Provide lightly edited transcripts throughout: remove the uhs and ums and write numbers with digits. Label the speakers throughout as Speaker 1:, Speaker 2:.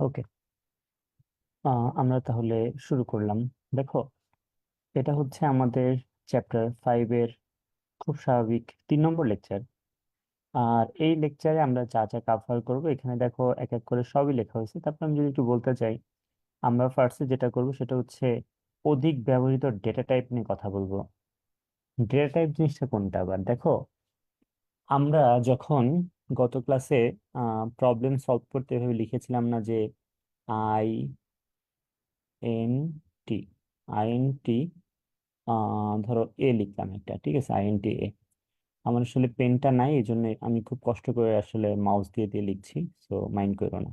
Speaker 1: ওকে। আমরা তাহলে শুরু করলাম। দেখো, এটা হচ্ছে আমাদের চ্যাপ্টার 5-এর খুব স্বাভাবিক 3 নম্বর লেকচার। আর এই লেকচারে আমরা যা যা কভার করব, এখানে দেখো এক এক করে সবই লেখা হয়েছে। তারপর আমি যদি একটু বলতে চাই, আমরা ফার্স্টে যেটা করব সেটা হচ্ছে অধিক ব্যবহৃত ডেটা টাইপ নিয়ে কথা বলবো। ডেটা টাইপ জিনিসটা কোনটা আবার দেখো, আমরা যখন গত ক্লাসে প্রবলেম সলভ করতে এভাবে লিখেছিলাম না যে আই এন টি আইএনটি, ধরো এ লিখলাম একটা, ঠিক আছে, আইএনটি এ। আমার আসলে পেনটা নাই, এই জন্য আমি খুব কষ্ট করে আসলে মাউস দিয়ে দিয়ে লিখছি, সো মাইন্ড করো না।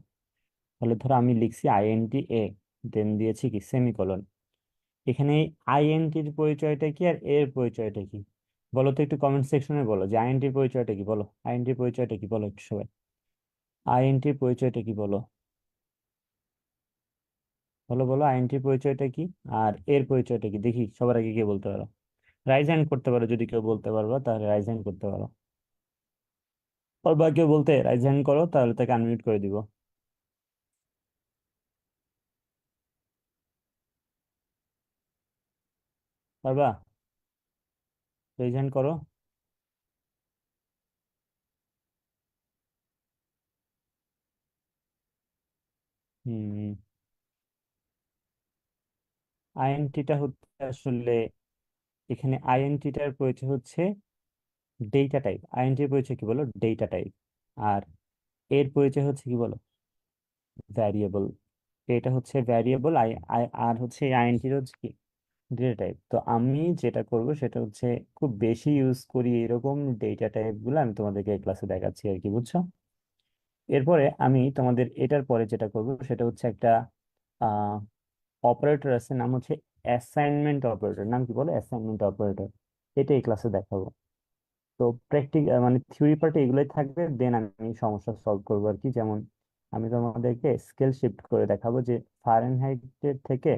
Speaker 1: তাহলে ধরো আমি লিখছি আইএনটি এ, দেন দিয়েছি কি সেমিকোলন। এখানে আইএনটির পরিচয়টা কি আর এর পরিচয়টা কি বলো তো, একটু কমেন্ট সেকশনে বলো যে আইএনটির পরিচয়টা কি, বলো আইএনটির পরিচয়টা কি, বলো একটু সবাই। আইএনটির পরিচয়টা কি বলো, বলো বলো আইএনটির পরিচয়টা কি আর এর পরিচয়টা কি, দেখি সবার আগে কে বলতে পারো। রাইজ হ্যান্ড করতে পারো, যদি কেউ বলতে পারবো তাহলে রাইজ হ্যান্ড করতে পারো। আর বা কেউ বলতে রাইজ হ্যান্ড করো, তাহলে তাকে আনমিউট করে দিব। পারবা? রাইজ হ্যান্ড করো। হুম। আইএনটিটা হচ্ছে আসলে, এখানে আইএনটিটার পরিচয় হচ্ছে ডেটা টাইপ। আইএনটির পরিচয় কি বলো, ডেটা টাইপ। আর এর পরিচয় হচ্ছে কি বলো, ভ্যারিয়েবল। এটা হচ্ছে ভ্যারিয়েবল, আই আই আর হচ্ছে আইএনটির হচ্ছে কি ডেটা টাইপ। তো আমি যেটা করব সেটা হচ্ছে খুব বেশি ইউজ করি এরকম ডেটা টাইপ গুলো আমি তোমাদেরকে এই ক্লাসে দেখাচ্ছি আর কি, বুঝছো? এরপরে আমি তোমাদের এটার পরে যেটা করব সেটা হচ্ছে একটা অপারেটর আছে, নাম হচ্ছে অ্যাসাইনমেন্ট অপারেটর। নাম কি বলো, অ্যাসাইনমেন্ট অপারেটর। এটা এই ক্লাসে দেখাবো। তো প্র্যাকটিক্যাল মানে থিওরি পার্টে এগুলোই থাকবে, দেন আমি সমস্যা সলভ করবো আর কি। যেমন আমি তোমাদেরকে স্কেল শিফট করে দেখাবো যে ফারেনহাইটের থেকে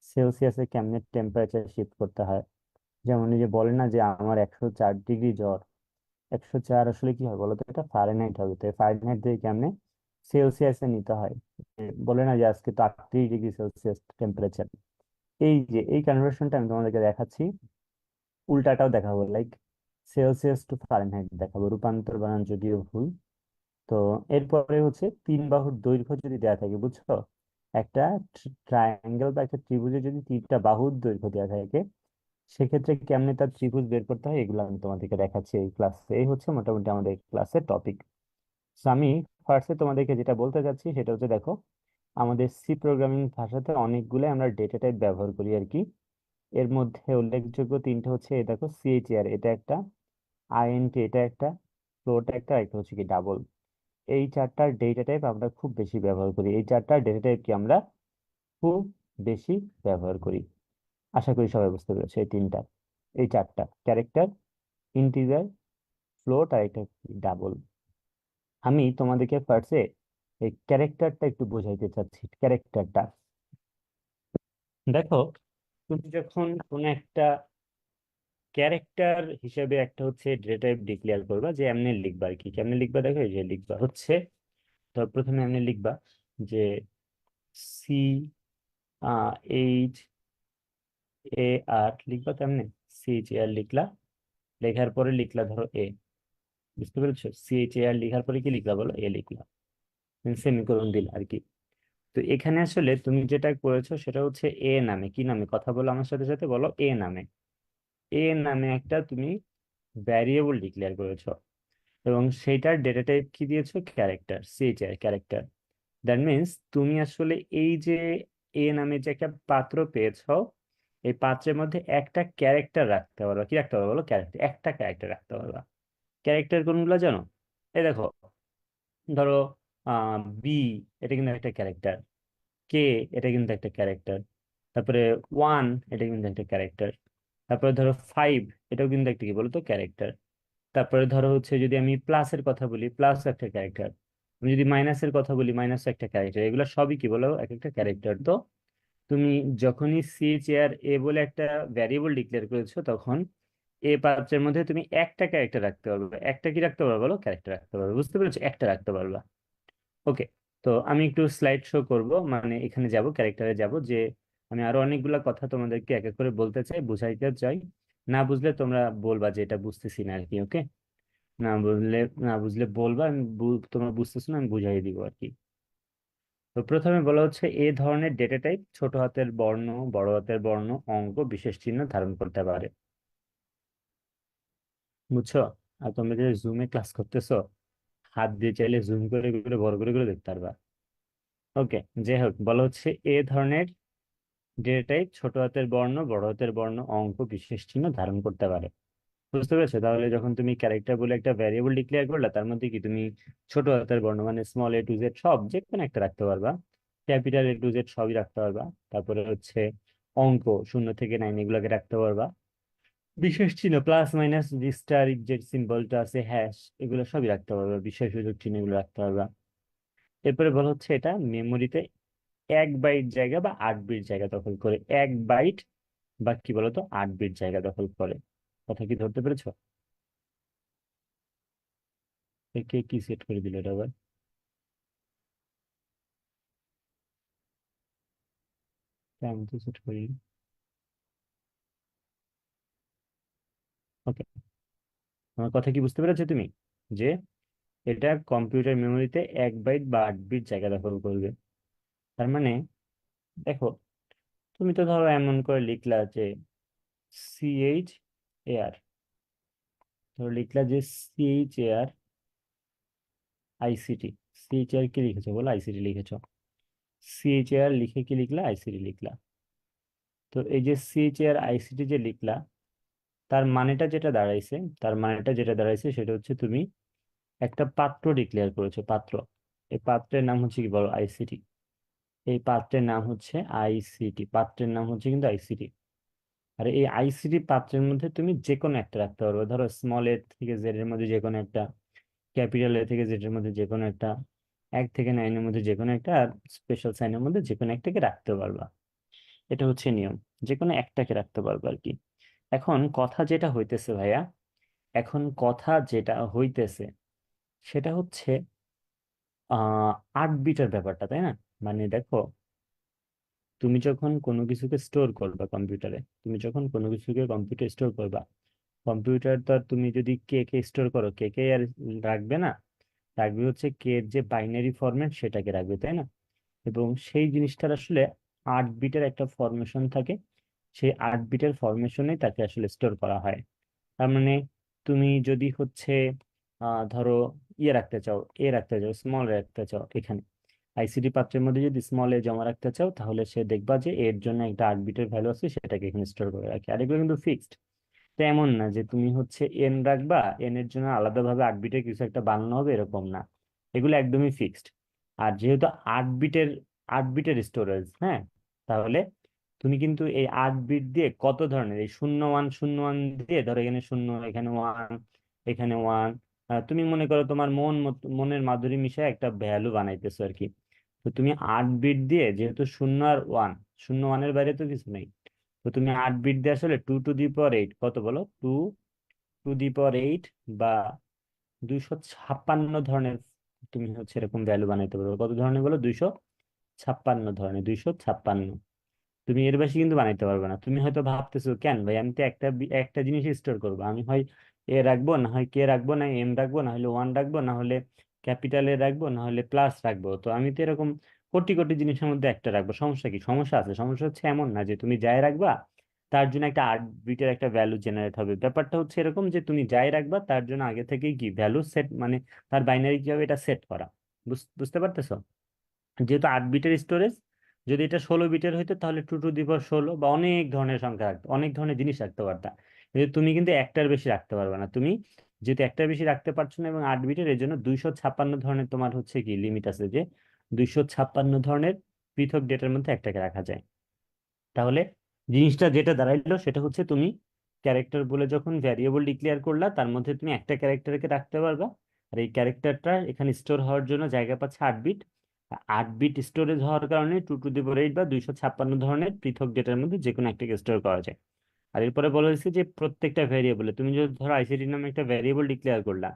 Speaker 1: সেলসিয়াসে কেমনে টেম্পারেচার শিফট করতে হয়। যেমন এই যে বলে না যে আমার 104 ডিগ্রি জ্বর, 104 আসলে কি হয় বলো তো, এটা ফারেনহাইট হবে। তো ফারেনহাইট থেকে কেমনে সেলসিয়াসে নিতে হয়। বলে না যে আজকে তো 38 ডিগ্রি সেলসিয়াস টেম্পারেচার। এই যে এই কনভার্সনটা আমি তোমাদেরকে দেখাচ্ছি, উল্টাটাও দেখাবো, লাইক সেলসিয়াস টু ফারেনহাইট দেখাবো, রূপান্তর বানান যদিও ভুল। তো এরপরে হচ্ছে 3 বাহুর দৈর্ঘ্য যদি দেওয়া থাকে, বুঝছো, একটা ট্রায়াঙ্গেল বা একটা ত্রিভুজে যদি 3টা বাহুর দৈর্ঘ্য দেওয়া থাকে, সেক্ষেত্রে কেমনে তার ত্রিভুজ বের করতে হয় এগুলো আমি তোমাদেরকে দেখাচ্ছি এই ক্লাসে। এই হচ্ছে মোটামুটি আমাদের ক্লাসের টপিক। আমি ফার্স্টে তোমাদেরকে যেটা বলতে চাচ্ছি সেটা হচ্ছে, দেখো আমাদের সি প্রোগ্রামিং ভাষাতে অনেকগুলো আমরা ডেটা টাইপ ব্যবহার করি আর কি। এর মধ্যে উল্লেখযোগ্য 3টে হচ্ছে, এই দেখো সিএইচআর এটা একটা, আইএনটি এটা একটা, ফ্লোট একটা, আর একটা হচ্ছে কি ডাবল। এই 4টার ডেটা টাইপ আমরা খুব বেশি ব্যবহার করি। এই 4টার ডেটা টাইপ কি আমরা খুব বেশি ব্যবহার করি। আশা করি সবাই বুঝতে পেরেছে। এই 4টা ক্যারেক্টার, ইন্টিজার, ফ্লোট আর একটা ডাবল। আমি তোমাদেরকে ফার্স্টে এই ক্যারেক্টারটা একটু বোঝাইতে চাচ্ছি। ক্যারেক্টারটা দেখো, তুমি যখন কোন একটা ক্যারেক্টার হিসেবে একটা হচ্ছে ডেটা টাইপ ডিক্লেয়ার করবা, যে এমনি লিখবা আর কি। কেমনে লিখবা দেখো, এই যে লিখবা হচ্ছে, ধর প্রথমে এমনি লিখবা যে সি এইচ এ আর লিখবা, তেমনি সি এইচ এ আর লিখলা। লেখার পরে লিখলা ধরো এ, বুঝতে পেরেছো? সি এইচ এ আর লেখার পরে কি লিখলা বলো, এ লিখলা, সেমিকোলন দিলা আর কি। তো এখানে আসলে তুমি যেটা করেছো সেটা হচ্ছে এ নামে, কি নামে, কথা বলো আমার সাথে সাথে, বলো এ নামে। এ নামে একটা তুমি ভ্যারিয়েবল ডিক্লেয়ার করেছো, এবং সেইটার ডেটা টাইপ কি দিয়েছো, character, C-HR character. That means তুমি আসলে এই যে এ নামে যে একটা পাত্র পেয়েছো, এই পাত্রের মধ্যে একটা ক্যারেক্টার রাখতে পারবা। কি রাখতে পারবা বলো, ক্যারেক্টার, একটা ক্যারেক্টার রাখতে পারবা। ক্যারেক্টার কোনগুলো জানো? এই দেখো, ধরো বি, এটা কিন্তু একটা ক্যারেক্টার। কে, এটা কিন্তু একটা ক্যারেক্টার। তারপরে 1, এটা কিন্তু একটা ক্যারেক্টার। তারপরে ধরো 5, এটাও কিন্তু একটা কি বলতো, ক্যারেক্টার। তারপরে ধরো হচ্ছে যদি আমি প্লাসের কথা বলি, প্লাস একটা ক্যারেক্টার। আমি যদি মাইনাসের কথা বলি, মাইনাস একটা ক্যারেক্টার। এগুলো সবই কি বলো, এক একটা ক্যারেক্টার। তো তুমি যখনই সি চেয়ার এ বলে একটা ভ্যারিয়েবল ডিক্লেয়ার করেছো, তখন এ পাত্রের মধ্যে তুমি একটা ক্যারেক্টার রাখতে পারবে। একটা কি রাখতে পারবে বলো, ক্যারেক্টার রাখতে পারবে। বুঝতে পেরেছো? একটা রাখতে পারবা। ওকে। তো আমি একটু স্লাইড শো করব, মানে এখানে যাব, ক্যারেক্টারে যাব, যে আমি আরো অনেকগুলা কথা তোমাদেরকে এক এক করে বলতে চাই, বুঝাইতে চাই। না বুঝলে তোমরা বলবা যে এটা বুঝতেছি না আর কি। ওকে? না বুঝলে, না বুঝলে বলবা, আমি তোমরা বুঝতেছো না, আমি বুঝাই দিব আর কি। তো প্রথমে বলা হচ্ছে, এ ধরনের ডেটা টাইপ ছোট হাতের বর্ণ, বড় হাতের বর্ণ, অঙ্ক, বিশেষ চিহ্ন ধারণ করতে পারে। বুঝছো? আর তোমরা যে জুমে ক্লাস করতেছো, হাত দিয়ে চাইলে জুম করে করে বড় করে করে দেখতে পারবা। ওকে, যাই হোক, বলা হচ্ছে এ ধরনের ডেটা টাইপ ছোট হাতের বর্ণ, বড় হাতের বর্ণ, অঙ্ক, বিশেষ চিহ্ন ধারণ করতে পারে। বুঝতে পেরেছো? তাহলে যখন তুমি ক্যারেক্টার বলে একটা ভ্যারিয়েবল ডিক্লেয়ার করলে, তার মধ্যে কি তুমি ছোট হাতের বর্ণ মানে স্মল এ টু জেড সব যে কোনো একটা রাখতে পারবা, ক্যাপিটাল এ টু জেড সবই রাখতে পারবা। তারপরে হচ্ছে অঙ্ক 0 থেকে 9 এগুলোকে রাখতে পারবা। বিশেষ চিহ্ন প্লাস মাইনাস যে স্টার যে সিম্বলটা আছে, হ্যাশ, এগুলো সবই রাখতে পারবা, বিশেষ সূচক চিহ্ন এগুলো রাখতে পারবা। এরপরে বলা হচ্ছে এটা মেমোরিতে 1 বাইট জায়গা বা 8 বিট জায়গা দখল করে। 1 বাইট বা কি বলতো 8 বিট জায়গা দখল করে। কথা কি ধরতে পেরেছো? কে কি সেট করে দিল এটা আবার? আমি তো সেট করি। ওকে, আমার কথা কি বুঝতে পেরেছো তুমি? যে এটা কম্পিউটার মেমোরিতে 1 বাইট বা 8 বিট জায়গা দখল করবে। তার মানে দেখো, তুমি তো ধরো এমন করে লিখলা যে CH AR, ধরো লিখলা যে CHAR ICT। CHAR কি লিখেছো বলো? আইসিটি লিখেছো। CHAR লিখে কি লিখলা? আইসিটি লিখলা। তো এই যে CHAR ICT যে লিখলা, তার মানেটা যেটা দাঁড়াইছে, সেটা হচ্ছে তুমি একটা পাত্র ডিক্লেয়ার করেছো, পাত্র। এই পাত্রের নাম হচ্ছে কি বলো? আইসিটি। এই পাত্রের নাম হচ্ছে আইসিটি, পাত্রের নাম হচ্ছে কিন্তু আইসিটি। আর এই আইসিটি পাত্রের মধ্যে তুমি যে কোনো একটা রাখতে পারবে, ধরো স্মল এ থেকে জেড এর মধ্যে যে কোনো একটা, ক্যাপিটাল এ থেকে জেড এর মধ্যে যে কোনো একটা, 1 থেকে 9 এর মধ্যে যে কোনো একটা, আর স্পেশাল সাইনের মধ্যে যে কোনো একটাকে রাখতে পারবা। এটা হচ্ছে নিয়ম, যে কোনো একটাকে রাখতে পারবা আর কি। এখন কথা যেটা হইতেছে ভাইয়া, এখন কথা যেটা হইতেছে সেটা হচ্ছে 8 বিটের ব্যাপারটা, তাই না? মানে দেখো, তুমি যখন কোনো কিছুকে স্টোর করবা কম্পিউটারে, তুমি যখন কোনো কিছুকে কম্পিউটারে স্টোর করবা, কম্পিউটার তো আর তুমি যদি কে কে স্টোর করো, কে কে আর রাখবে না। রাখবে হচ্ছে কে এর যে বাইনারি ফরম্যাট সেটাকে রাখবে, তাই না? এবং সেই জিনিসটার আসলে 8 বিটের একটা ফরমেশন থাকে। সেই 8 বিটের ফরমেশনে তাকে আসলে স্টোর করা হয়। তার মানে তুমি যদি হচ্ছে ধরো ইয়ে রাখতে চাও, রাখতে চাও, স্মল রাখতে চাও, এখানে আইসিডি পাত্রের মধ্যে যদি স্মল জমা রাখতে চাও, তাহলে সে দেখবা যে এর জন্য একটা 8 বিটের ভ্যালু আছে, সেটাকে এখানে স্টোর করে রাখে। আর এগুলো কিন্তু ফিক্সড। তো এমন না যে তুমি হচ্ছে এন রাখবা, এন এর জন্য আলাদাভাবে 8 বিটের কিছু একটা বানানো হবে, এরকম না। এগুলো একদমই ফিক্সড। আর যেহেতু 8 বিটের, 8 বিটের স্টোরেজ, হ্যাঁ, তাহলে তুমি কিন্তু এই 8 বিট দিয়ে কত ধরনের এই শূন্য ওয়ান শূন্য ওয়ান দিয়ে, ধরো এখানে শূন্য, এখানে ওয়ান, এখানে ওয়ান, তুমি মনে করো তোমার মনের মাধুরী মিশায় একটা ভ্যালু বানাইতেছো আর কি। তো তুমি 8 বিট দিয়ে, যেহেতু শূন্য আর ওয়ান, শূন্য ওয়ানের বাইরে তো কিছু নেই, তো তুমি 8 বিট দিয়ে আসলে 2 টু দি পাওয়ার 8 কত বলো, 2 টু দি পাওয়ার 8 বা 256 ধরনের তুমি হচ্ছে এরকম ভ্যালু বানাইতে পারবে। কত ধরনের বলো? 256 ধরনের, 256। তুমি এর বেশি কিন্তু বানাইতে পারবে না। তুমি হয়তো ভাবতেছো, কেন ভাই, আমি তো একটা জিনিস স্টোর করবো, আমি হয় এ রাখবো, না হয় কে রাখবো, না এম রাখবো, না হলে ওয়ান রাখবো, না হলে ক্যাপিটাল এ রাখবো, না হলে প্লাস রাখবো। তো আমি তো এরকম কোটি কোটি জিনিসের মধ্যে একটা রাখবো, সমস্যা কি? সমস্যা আছে? সমস্যা হচ্ছে এমন না যে তুমি যাই রাখবা তার জন্য একটা 8 বিটের একটা ভ্যালু জেনারেট হবে। ব্যাপারটা হচ্ছে এরকম যে তুমি যাই রাখবা তার জন্য আগে থেকেই কি ভ্যালু সেট, মানে তার বাইনারি কিভাবে এটা সেট করা। বুঝতে পারতেছো? যেহেতু 8 বিটের স্টোরেজ, যদি এটা 16 বিটের হইতো তাহলে 2 টু দি পাওয়ার 16 বা অনেক ধরনের সংখ্যা রাখতো, অনেক ধরনের জিনিস রাখতে পারতা। কিন্তু তুমি কিন্তু একটার বেশি রাখতে পারবে না। তুমি যেহেতু একটার বেশি রাখতে পারছো না, এবং 8 বিটের, এর জন্য 256 ধরনের তোমার হচ্ছে কি লিমিট আছে, যে 256 ধরনের পৃথক ডেটার মধ্যে একটাকে রাখা যায়। তাহলে জিনিসটা যেটা দাঁড়াইলো সেটা হচ্ছে, তুমি ক্যারেক্টার বলে যখন ভ্যারিয়েবল ডিক্লেয়ার করলা, তার মধ্যে তুমি একটা ক্যারেক্টারকে রাখতে পারবা। আর এই ক্যারেক্টারটা এখানে স্টোর হওয়ার জন্য জায়গা পাচ্ছে 8 বিট। 8 বিট স্টোরেজ হওয়ার কারণে 2 টু দি পাওয়ার 8 বা 256 ধরনের পৃথক ডেটার মধ্যে যে কোনো একটাকে স্টোর করা যায়। আর এরপরে বলা হয়েছে যে প্রত্যেকটা ভ্যারিয়েবলে তুমি যদি ধরো আইসিটি নামে একটা ভ্যারিয়েবল ডিক্লেয়ার করলা,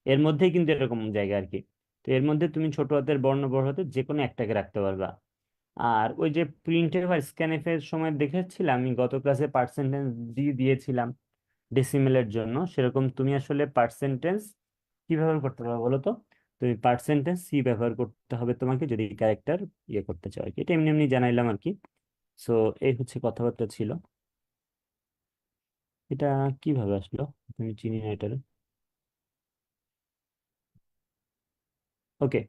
Speaker 1: এর মধ্যেই কিন্তু এরকম জায়গা আর কি। তো এর মধ্যে তুমি ছোট হাতের বর্ণ বড় হাতের যে কোনো একটাকে রাখতে পারবা। আর ওই যে প্রিন্টে বা স্ক্যানএফ এর সময় দেখেছিলাম আমি গত ক্লাসে পার্সেন্টেজ দিয়ে দিয়েছিলাম ডেসিমেলের জন্য, সেরকম তুমি আসলে পার্সেন্টেজ কি ব্যবহার করতে পারবে বলো তো? তুমি পার্সেন্টেজ সি ব্যবহার করতে হবে তোমাকে যদি ক্যারেক্টার ইয়ে করতে চাও আর কি। এটা এমনি এমনি জানাইলাম আর কি। সো এই হচ্ছে কথাবার্তা ছিল। এটা কিভাবে আসলো তুমি চিনি না এটা। ওকে,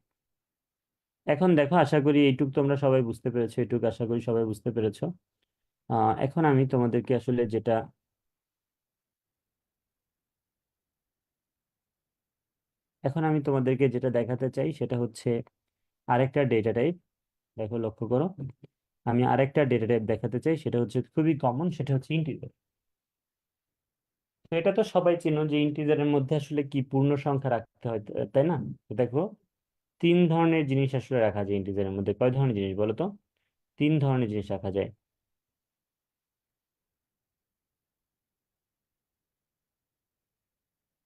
Speaker 1: এখন দেখো আশা করি এইটুক তোমরা সবাই বুঝতে পেরেছো, এইটুক আশা করি সবাই বুঝতে পেরেছো। এখন আমি তোমাদেরকে আসলে যেটা এখন আমি তোমাদেরকে যেটা দেখাতে চাই সেটা হচ্ছে আরেকটা ডেটা টাইপ। দেখো লক্ষ্য করো, আমি আরেকটা ডেটা টাইপ দেখাতে চাই, সেটা হচ্ছে খুবই কমন, সেটা হচ্ছে ইন্টিজার। এটা তো সবাই চিনো যে ইন্টিজারের মধ্যে আসলে কি পূর্ণ সংখ্যা রাখতে হয়, তাই না? তো দেখো তিন ধরনের জিনিস আসলে রাখা যায় ইন্টিজারের মধ্যে। কয় ধরনের জিনিস বলো তো? তিন ধরনের জিনিস রাখা যায়।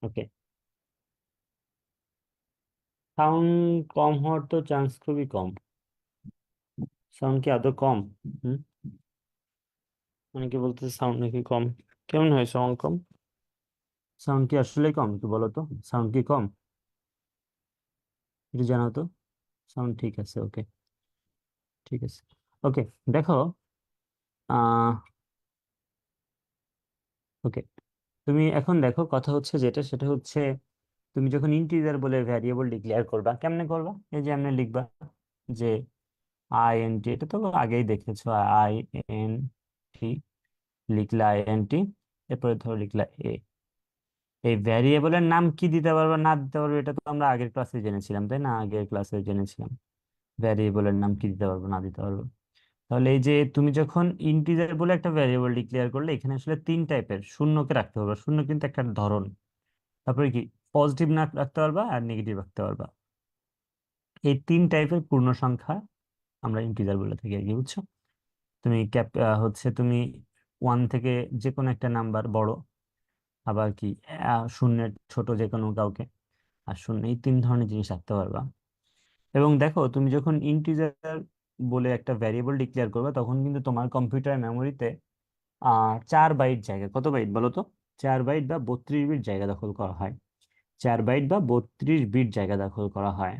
Speaker 1: ওকে, সাউন্ড কম হওয়ার তো চান্স খুবই কম। সাউন্ড কি আদৌ কম? হুম, অনেকে বলতেছে সাউন্ড নাকি কম। কেমন হয় সাউন্ড কম? সাউন্ড কি আসলে কম কি বলো তো? সাউন্ড কি কম? একটু জানাও তো। সাউন্ড ঠিক আছে, ওকে, ঠিক আছে। ওকে, দেখো আহ ওকে, তুমি এখন দেখো কথা হচ্ছে যেটা সেটা হচ্ছে তুমি যখন ইন্টিজার বলে ভ্যারিয়েবল ডিক্লেয়ার করবা কেমনে করবা? এই যে এমনি লিখবা যে আইএনটি, এটা তো আগেই দেখেছো, আইএনটি, লিখলা আইএনটি, এরপরে ধরো লিখলা এ। এই ভ্যারিয়েবলের নাম কি দিতে পারবে না দিতে পারবে এটা তো আমরা আগের ক্লাসে জেনেছিলাম, তাই না? আগের ক্লাসে জেনেছিলাম ভ্যারিয়েবলের নাম কি দিতে পারবো না দিতে পারবো। তাহলে এই যে তুমি যখন ইন্টিজার বলে একটা ভ্যারিয়েবল ডিক্লেয়ার করলে এখানে আসলে তিন টাইপের শূন্যকে রাখতে পারবে। শূন্য কিন্তু একটা ধরন। তারপরে কি পজিটিভ না রাখতে পারবা আর নেগেটিভ রাখতে পারবা। এই তিন টাইপের পূর্ণ সংখ্যা আমরা ইন্টিজার বলে থাকি আর কি, বুঝছো? তুমি হচ্ছে তুমি ওয়ান থেকে যে কোনো একটা নাম্বার বড়, আবার কি শূন্যের ছোট যে কোনো কাউকে, আর শূন্য, এই তিন ধরনের জিনিস রাখতে পারবা। এবং দেখো তুমি যখন ইন্টিজার বলে একটা ভ্যারিয়েবল ডিক্লেয়ার করবে তখন কিন্তু তোমার কম্পিউটার মেমোরিতে 4 বাইট জায়গা, কত বাইট বলো তো? 4 বাইট বা 32 বিট জায়গা দখল করা হয়। 4 বাইট বা 32 বিট জায়গা দখল করা হয়।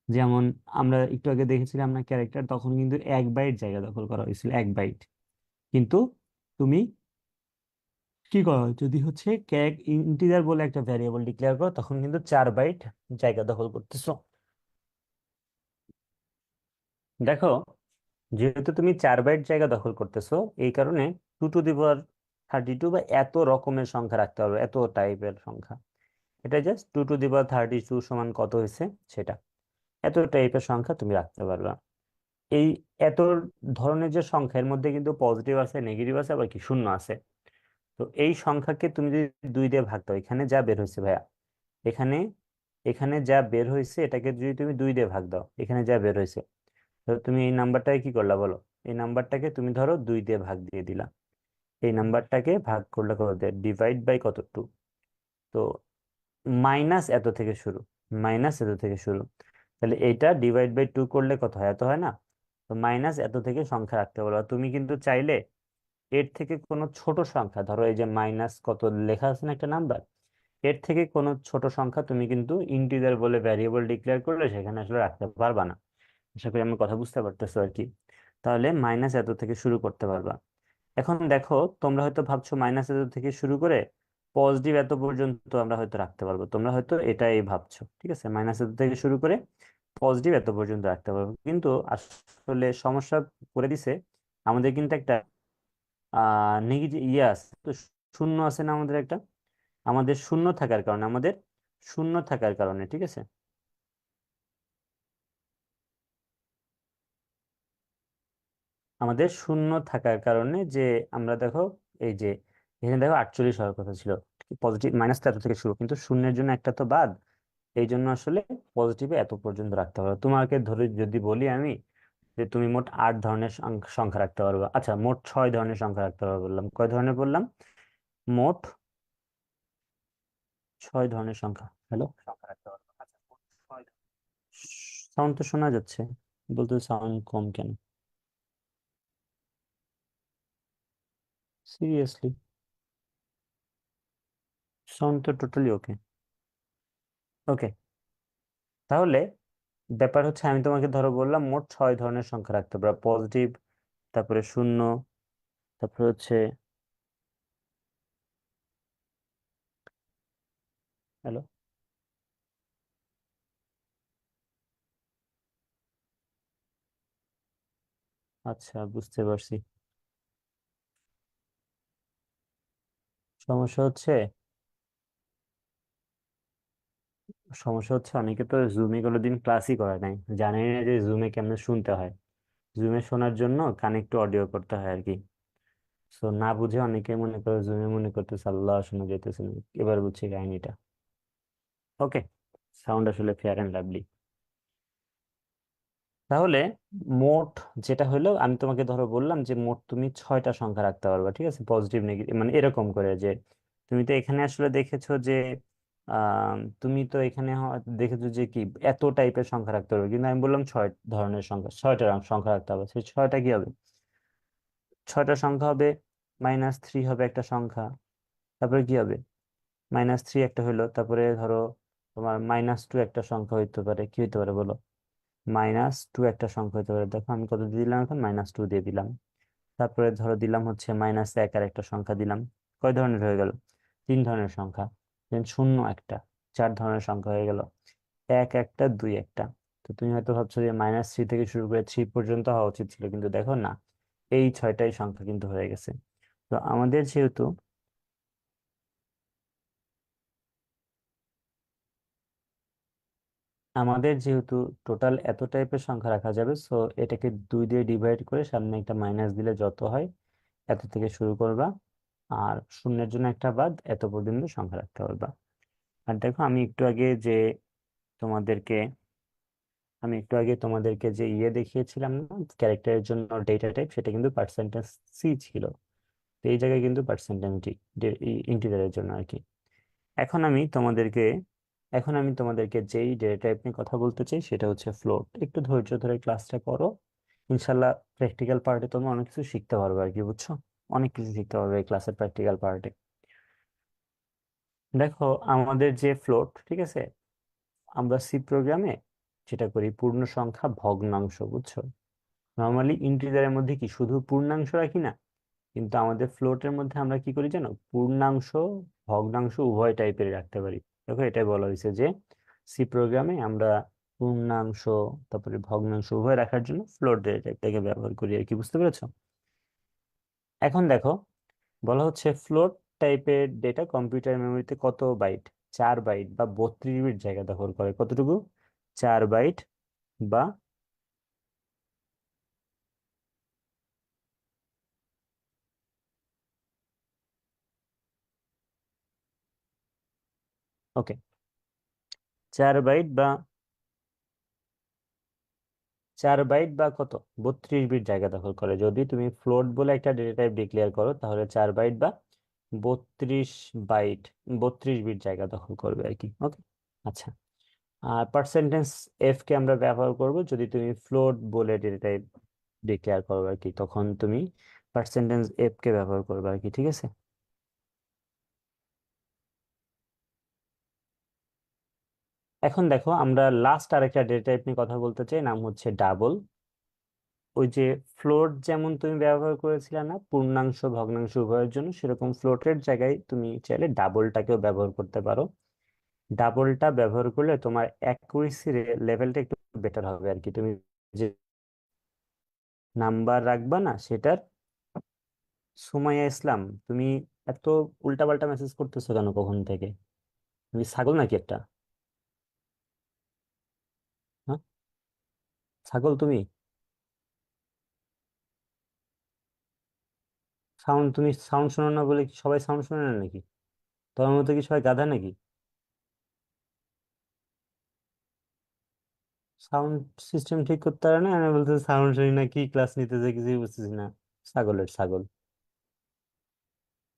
Speaker 1: যেমন আমরা একটু আগে দেখেছিলাম না ক্যারেক্টার, তখন কিন্তু 1 বাইট জায়গা দখল করা হয়েছিল, 1 বাইট। কিন্তু তুমি কি করো যদি হচ্ছে ক্যারেক্ট ইন্টিজার বলে একটা ভ্যারিয়েবল ডিক্লেয়ার করো তখন কিন্তু 4 বাইট জায়গা দখল করতেছো। দেখো যেহেতু তুমি 4 বাইট জায়গা দখল করতেছো, এই কারণে 2 টু দি পাওয়ার 32 বা এত রকমের সংখ্যা রাখতে পারবে, এত টাইপের সংখ্যা। এটা জাস্ট 2 টু দি পাওয়ার 32 সমান কত হয়েছে সেটা, এত টাইপের সংখ্যা তুমি রাখতে পারবে। এই এত ধরনের যে সংখ্যা এর মধ্যে কিন্তু পজিটিভ আছে, নেগেটিভ আছে, আবার কি শূন্য আছে। তো এই সংখ্যাকে তুমি যদি দুই দিয়ে ভাগ দাও, এখানে যা বের হয়েছে ভাইয়া, এখানে এখানে যা বের হয়েছে এটাকে যদি তুমি দুই দিয়ে ভাগ দাও, এখানে যা বের হয়েছে, তো তুমি এই নাম্বারটাকে কি করলা বলো? এই নাম্বারটাকে তুমি ধরো দুই দিয়ে ভাগ দিয়ে দিলা। এই নাম্বারটাকে ভাগ করলে কত দেয়? ডিভাইড বাই কত, 2। তো মাইনাস এত থেকে শুরু, মাইনাস এত থেকে শুরু। তাহলে এইটা ডিভাইড বাই 2 করলে কত হয়? এত হয় না? তো মাইনাস এত থেকে সংখ্যা রাখতে পারো। তুমি কিন্তু চাইলে এর থেকে কোনো ছোট সংখ্যা, ধরো এই যে মাইনাস কত লেখা আছে না একটা নাম্বার, এর থেকে কোনো ছোট সংখ্যা তুমি কিন্তু ইন্টিজার বলে ভ্যারিয়েবল ডিক্লেয়ার করলে সেখানে আসলে রাখতে পারবা না। আশা করি আমার কথা বুঝতে পারতেছো আর কি। তাহলে মাইনাস এত থেকে শুরু করতে পারবা। এখন দেখো তোমরা হয়তো ভাবছো মাইনাস এত থেকে শুরু করে পজিটিভ এত পর্যন্ত আমরা হয়তো রাখতে পারবো, তোমরা হয়তো এটাই ভাবছো, ঠিক আছে, মাইনাস এত থেকে শুরু করে পজিটিভ এত পর্যন্ত রাখতে পারবো, কিন্তু আসলে সমস্যা করে দিছে। আমাদের কিন্তু একটা নেগেটিভ ইয়ে আছে তো, শূন্য আছে না আমাদের একটা, আমাদের শূন্য থাকার কারণে, আমাদের শূন্য থাকার কারণে, ঠিক আছে, আমাদের শূন্য থাকার কারণে যে আমরা দেখো এই যে এখানে দেখো 48 হওয়ার কথা ছিল, পজিটিভ মাইনাস এত থেকে শুরু, কিন্তু শূন্যের জন্য একটা তো বাদ। এই জন্য আসলে পজিটিভে এত পর্যন্ত রাখতে পারো। তোমাকে ধরে যদি বলি আমি যে তুমি মোট 8 ধরনের সংখ্যা রাখতে পারবে, আচ্ছা মোট 6 ধরনের সংখ্যা রাখতে পারবে বললাম, কয় ধরনের বললাম? মোট 6 ধরনের সংখ্যা, হ্যালো, সংখ্যা রাখতে পারবে। আচ্ছা মোট 6 ধরনের। সাউন্ড তো শোনা যাচ্ছে, বলতে সাউন্ড কম কেন? সিরিয়াসলি, সাউন্ড তো টোটালি ওকে। ওকে, তাহলে ব্যাপার হচ্ছে আমি তোমাকে ধরো বললাম মোট 6 ধরনের সংখ্যা রাখতে পারো, পজিটিভ, তারপরে শূন্য, তারপরে হচ্ছে, হ্যালো, আচ্ছা বুঝতে পারছি। সমস্যা হচ্ছে, অনেকে তো জুমে কোনোদিন ক্লাসই করে নাই, জানে না যে জুমে কেমনে শুনতে হয়। জুমে শোনার জন্য কানেক্ট অডিও করতে হয় আর কি। সো না বুঝে অনেকে মনে করে জুমে, মনে করতেছে আল্লাহ শোনা যেতেছে না। এবার বুঝছি কাহিনীটা। ওকে, সাউন্ড আসলে ফেয়ার অ্যান্ড লাভলি। তাহলে মোট যেটা হলো, আমি তোমাকে ধরো বললাম যে মোট তুমি 6টা সংখ্যা রাখতে পারবে, ঠিক আছে, পজিটিভ নেগেটিভ মানে এরকম করে যে, তুমি তো এখানে আসলে দেখেছো যে তুমি তো এখানে দেখেছো যে কি এত টাইপের সংখ্যা রাখতে পারবে, কিন্তু আমি বললাম 6 ধরনের সংখ্যা, 6টা সংখ্যা রাখতে হবে। সেই 6টা কি হবে? 6টা সংখ্যা হবে, -3 হবে একটা সংখ্যা, তারপরে কি হবে, -3 একটা হইলো, তারপরে ধরো তোমার -2 একটা সংখ্যা হইতে পারে, কি হইতে পারে বলো? -2 একটা সংখ্যা হতে পারে, দেখো আমি কত দিয়ে দিলাম, এখন -2 দিয়ে দিলাম। তারপরে ধরো দিলাম হচ্ছে -1 আর একটা সংখ্যা দিলাম। কয় ধরনের হয়ে গেল? 3 ধরনের সংখ্যা। দেন শূন্য একটা, 4 ধরনের সংখ্যা হয়ে গেল। এক একটা, দুই একটা। তো তুমি হয়তো ভাবছো যে -3 থেকে শুরু করে 3 পর্যন্ত হওয়া উচিত ছিল, কিন্তু দেখো না, এই 6টাই সংখ্যা কিন্তু হয়ে গেছে। তো আমাদের যেহেতু টোটাল এত টাইপের সংখ্যা রাখা যাবে, সো এটাকে 2 দিয়ে ডিভাইড করে সামনে একটা মাইনাস দিলে যত হয়, এত থেকে শুরু করবা। আর শূন্যের জন্য একটা বাদ, এত পর্যন্ত সংখ্যা রাখতে পারবা। আর দেখো তোমাদেরকে আমি একটু আগে তোমাদেরকে যে দেখিয়েছিলাম না, ক্যারেক্টারের জন্য ডেটা টাইপ, সেটা কিন্তু পার্সেন্টেজ সি ছিল। তো এই জায়গায় কিন্তু পার্সেন্টেজ ইন্টিজারের জন্য আর কি। এখন আমি তোমাদেরকে এখন আমি তোমাদেরকে যেই ডেটা টাইপ নিয়ে কথা বলতে চাই সেটা হচ্ছে ফ্লোট। একটু ধৈর্য ধরে ক্লাসটা করো, ইনশাল্লাহ প্র্যাকটিক্যাল পার্টে তোমরা অনেক কিছু শিখতে পারবে আর কি, বুঝছো? অনেক কিছু শিখতে পারবে এই ক্লাসের প্র্যাকটিক্যাল পার্টে। দেখো, আমাদের যে ফ্লোট, ঠিক আছে, আমরা সি প্রোগ্রামে যেটা করি পূর্ণ সংখ্যা ভগ্নাংশ, বুঝছো? নর্মালি ইন্টিজারের মধ্যে কি শুধু পূর্ণাংশ রাখি না, কিন্তু আমাদের ফ্লোটের মধ্যে আমরা কি করি জানো, পূর্ণাংশ ভগ্নাংশ উভয় টাইপের রাখতে পারি। দেখো, এটাই বলা হয়েছে যে সি প্রোগ্রামে আমরা পূর্ণাংশ তারপরে ভগ্নাংশ উভয় রাখার জন্য ফ্লোট ডেটা টাইপটাকে ব্যবহার করি আর কি, বুঝতে পেরেছো? এখন দেখো, বলা হচ্ছে ফ্লোট টাইপের ডেটা কম্পিউটার মেমোরিতে কত বাইট, 4 বাইট বা 32 বিট জায়গা দখল করে। কতটুকু? 4 বাইট বা, ওকে, 4 বাইট বা কত, 32 বিট জায়গা দখল করে। যদি তুমি ফ্লোট বলে একটা ডেটা টাইপ ডিক্লেয়ার করো, তাহলে 4 বাইট বা 32 বাইট, 32 বিট জায়গা দখল করবে আর কি। ওকে, আচ্ছা। আর পার্সেন্টেজ এফ কে আমরা ব্যবহার করব যদি তুমি ফ্লোট বলে ডেটা টাইপ ডিক্লেয়ার করবে আর কি, তখন তুমি পার্সেন্টেজ এফ কে ব্যবহার করবে আর কি, ঠিক আছে? এখন দেখো, আমরা লাস্ট আরেকটা ডেটা টাইপ নিয়ে কথা বলতে চাই, নাম হচ্ছে ডাবল। ওই যে ফ্লোট যেমন তুমি ব্যবহার করেছিলে না পূর্ণাংশ ভগ্নাংশ উভয়ের জন্য, সেরকম ফ্লোটের জায়গায় তুমি চাইলে ডাবলটাকেও ব্যবহার করতে পারো। ডাবলটা ব্যবহার করলে তোমার অ্যাকুরেসি লেভেলটা একটু বেটার হবে আর কি। তুমি যে নাম্বার রাখবা না সেটার, সুমাইয়া ইসলাম, তুমি এত উল্টাপাল্টা মেসেজ করতেছো কেন কখন থেকে? তুমি ছাগল নাকি একটা? হ্যাঁ, ছাগল তুমি? তুমি সাউন্ড শোনো না বলে কি সবাই সাউন্ড শোনে না নাকি? তোমার মতো কি সবাই গাধা নাকি? সাউন্ড সিস্টেম ঠিক করতে পারে না, আমি বলতে সাউন্ড শুনি না, কি ক্লাস নিতে যে কিছুই বুঝতেছি না। ছাগলের ছাগল,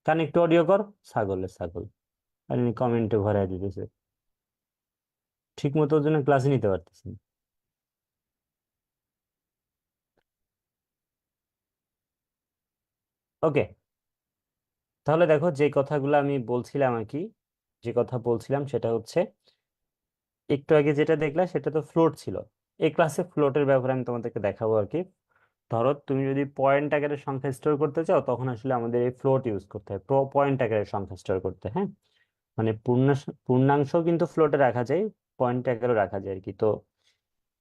Speaker 1: কানেক্ট অডিও কর, ছাগলের ছাগল। আর কমেন্টে ভরাই দিতেছে, ঠিক মতো ওর জন্য ক্লাসই নিতে পারতেছি না। ওকে, তাহলে দেখো যে কথাগুলো আমি বলছিলাম আর কি, যে কথা বলছিলাম সেটা হচ্ছে, একটু আগে যেটা দেখলা সেটা তো ফ্লোট ছিল। এই ক্লাসে ফ্লোটের ব্যাপারে আমি তোমাদেরকে দেখাবো আর কি। ধরো তুমি যদি পয়েন্ট আকারে সংখ্যা স্টোর করতে চাও, তখন আসলে আমাদের এই ফ্লোট ইউজ করতে হয়, পয়েন্ট আকারে সংখ্যা স্টোর করতে। হ্যাঁ, মানে পূর্ণাংশ কিন্তু ফ্লোটে রাখা যায়, পয়েন্ট আকারেও রাখা যায় আর কি। তো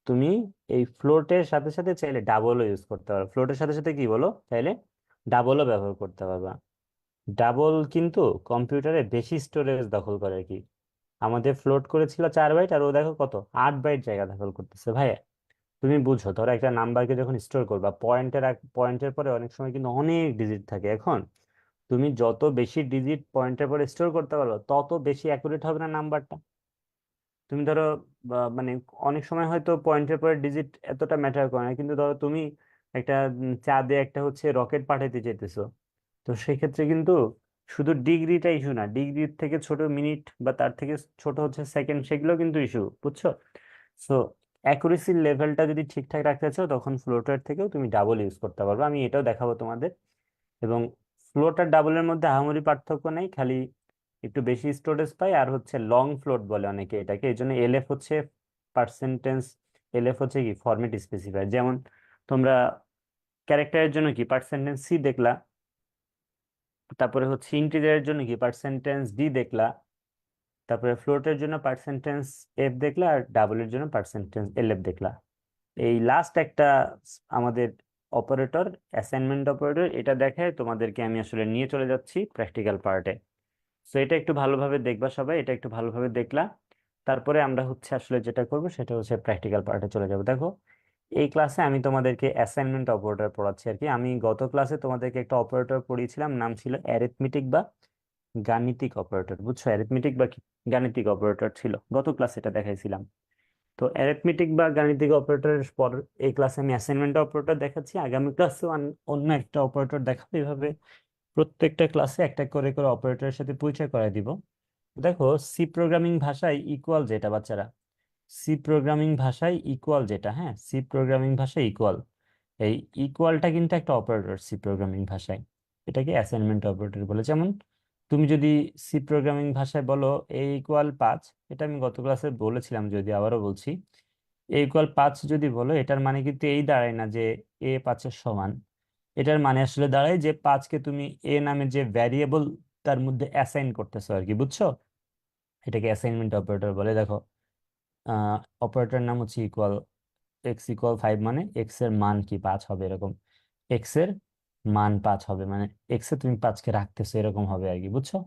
Speaker 1: তুমি এই ফ্লোটের সাথে সাথে চাইলে ডাবলও ইউজ করতে পারো, ফ্লোটের সাথে সাথে কি বলো, চাইলে ডাবলও ব্যবহার করতে পারবা। ডাবল কিন্তু কম্পিউটারে বেশি স্টোরেজ দখল করে আর কি। আমাদের ফ্লোট করেছিল 4 বাইট, আর ও দেখো কত, 8 বাইট জায়গা দখল করতেছে ভাই। তুমি বুঝো, ধরো একটা নাম্বারকে যখন স্টোর করবা, পয়েন্টের পরে অনেক সময় কিন্তু অনেক ডিজিট থাকে। এখন তুমি যত বেশি ডিজিট পয়েন্টের পরে স্টোর করতে পারো, তত বেশি অ্যাকুরেট হবে না নাম্বারটা। তুমি ধরো মানে অনেক সময় হয়তো পয়েন্টের পরে ডিজিট এতটা ম্যাটার করে না, কিন্তু ধরো তুমি একটা চাঁদে একটা হচ্ছে রকেট পাঠাইতে চাইতেছো, তো সেক্ষেত্রে কিন্তু শুধু ডিগ্রিটা ইস্যু না, ডিগ্রির থেকে ছোট মিনিট বা তার থেকে ছোট হচ্ছে সেকেন্ড, সেগুলো কিন্তু ইস্যু, বুঝছো? সো অ্যাকুরেসির লেভেলটা যদি ঠিকঠাক রাখতে চাও, তখন ফ্লোটার থেকেও তুমি ডাবল ইউজ করতে পারবে, আমি এটাও দেখাবো তোমাদের। এবং ফ্লোট আর ডাবলের মধ্যে আহামরি পার্থক্য নেই, খালি একটু বেশি স্টোরেজ পাই, আর হচ্ছে লং ফ্লোট বলে অনেকে এটাকে, এই জন্য এলএফ হচ্ছে পার্সেন্টেজ, এলএফ হচ্ছে কি ফরম্যাট স্পেসিফায়ার। যেমন তোমরা ক্যারেক্টারের জন্য কি পার্সেন্টেজ সি দেখলা, তারপরে হচ্ছে ইন্টিজারের জন্য কি পার্সেন্টেজ ডি দেখলা, তারপরে ফ্লোটের জন্য পার্সেন্টেজ এফ দেখলা, আর ডাবলের জন্য পার্সেন্টেজ এলএফ দেখলা। এই লাস্ট একটা আমাদের অপারেটর, অ্যাসাইনমেন্ট অপারেটর, এটা দেখায় তোমাদেরকে আমি আসলে নিয়ে চলে যাচ্ছি প্র্যাকটিক্যাল পার্টে। সো এটা একটু ভালোভাবে দেখবা সবাই, এটা একটু ভালোভাবে দেখলা, তারপরে আমরা হচ্ছে আসলে যেটা করব সেটা হচ্ছে প্র্যাকটিক্যাল পার্টে চলে যাব। দেখো, এই ক্লাসে আমি তোমাদেরকে অ্যাসাইনমেন্ট অপারেটর পড়াচ্ছি আর কি। আমি গত ক্লাসে তোমাদেরকে একটা অপারেটর পড়িয়েছিলাম, নাম ছিল অ্যারিথমেটিক বা গাণিতিক অপারেটর, বুঝছো? অ্যারিথমেটিক বা গাণিতিক অপারেটর ছিল, গত ক্লাসে এটা দেখাইছিলাম। তো অ্যারিথমেটিক বা গাণিতিক অপারেটরের পর এই ক্লাসে আমি অ্যাসাইনমেন্ট অপারেটর দেখাচ্ছি, আগামী ক্লাসে অন্য একটা অপারেটর দেখাবো। এভাবে প্রত্যেকটা ক্লাসে একটা করে করে অপারেটরের সাথে পরিচয় করায় দিব। দেখো, সি প্রোগ্রামিং ভাষায় ইকুয়াল যেটা বাচ্চারা, সি প্রোগ্রামিং ভাষায় ইকুয়াল যেটা, হ্যাঁ, সি প্রোগ্রামিং ভাষায় ইকুয়াল, এই ইকুয়ালটা কিন্তু একটা অপারেটর সি প্রোগ্রামিং ভাষায়। এটাকে অ্যাসাইনমেন্ট অপারেটর বলে। যেমন তুমি যদি সি প্রোগ্রামিং ভাষায় বলো a = 5, এটা আমি গত ক্লাসে বলেছিলাম, যদি আবারও বলছি, a = 5 যদি বলো, এটার মানে কিন্তু এই দাঁড়ায় না যে a 5-এর সমান। এটার মানে আসলে দাঁড়ায় যে 5কে তুমি এ নামে যে ভ্যারিয়েবল তার মধ্যে অ্যাসাইন করতেছো আর কি, বুঝছো? এটাকে অ্যাসাইনমেন্ট অপারেটর বলে। দেখো, অপারেটর নাম হচ্ছে ইকুয়াল, x = 5 মানে এক্স এর মান কি 5 হবে এরকম, এক্স এর মান 5 হবে, মানে এক্স এ তুমি 5কে রাখতেছো এরকম হবে আর কি, বুঝছো?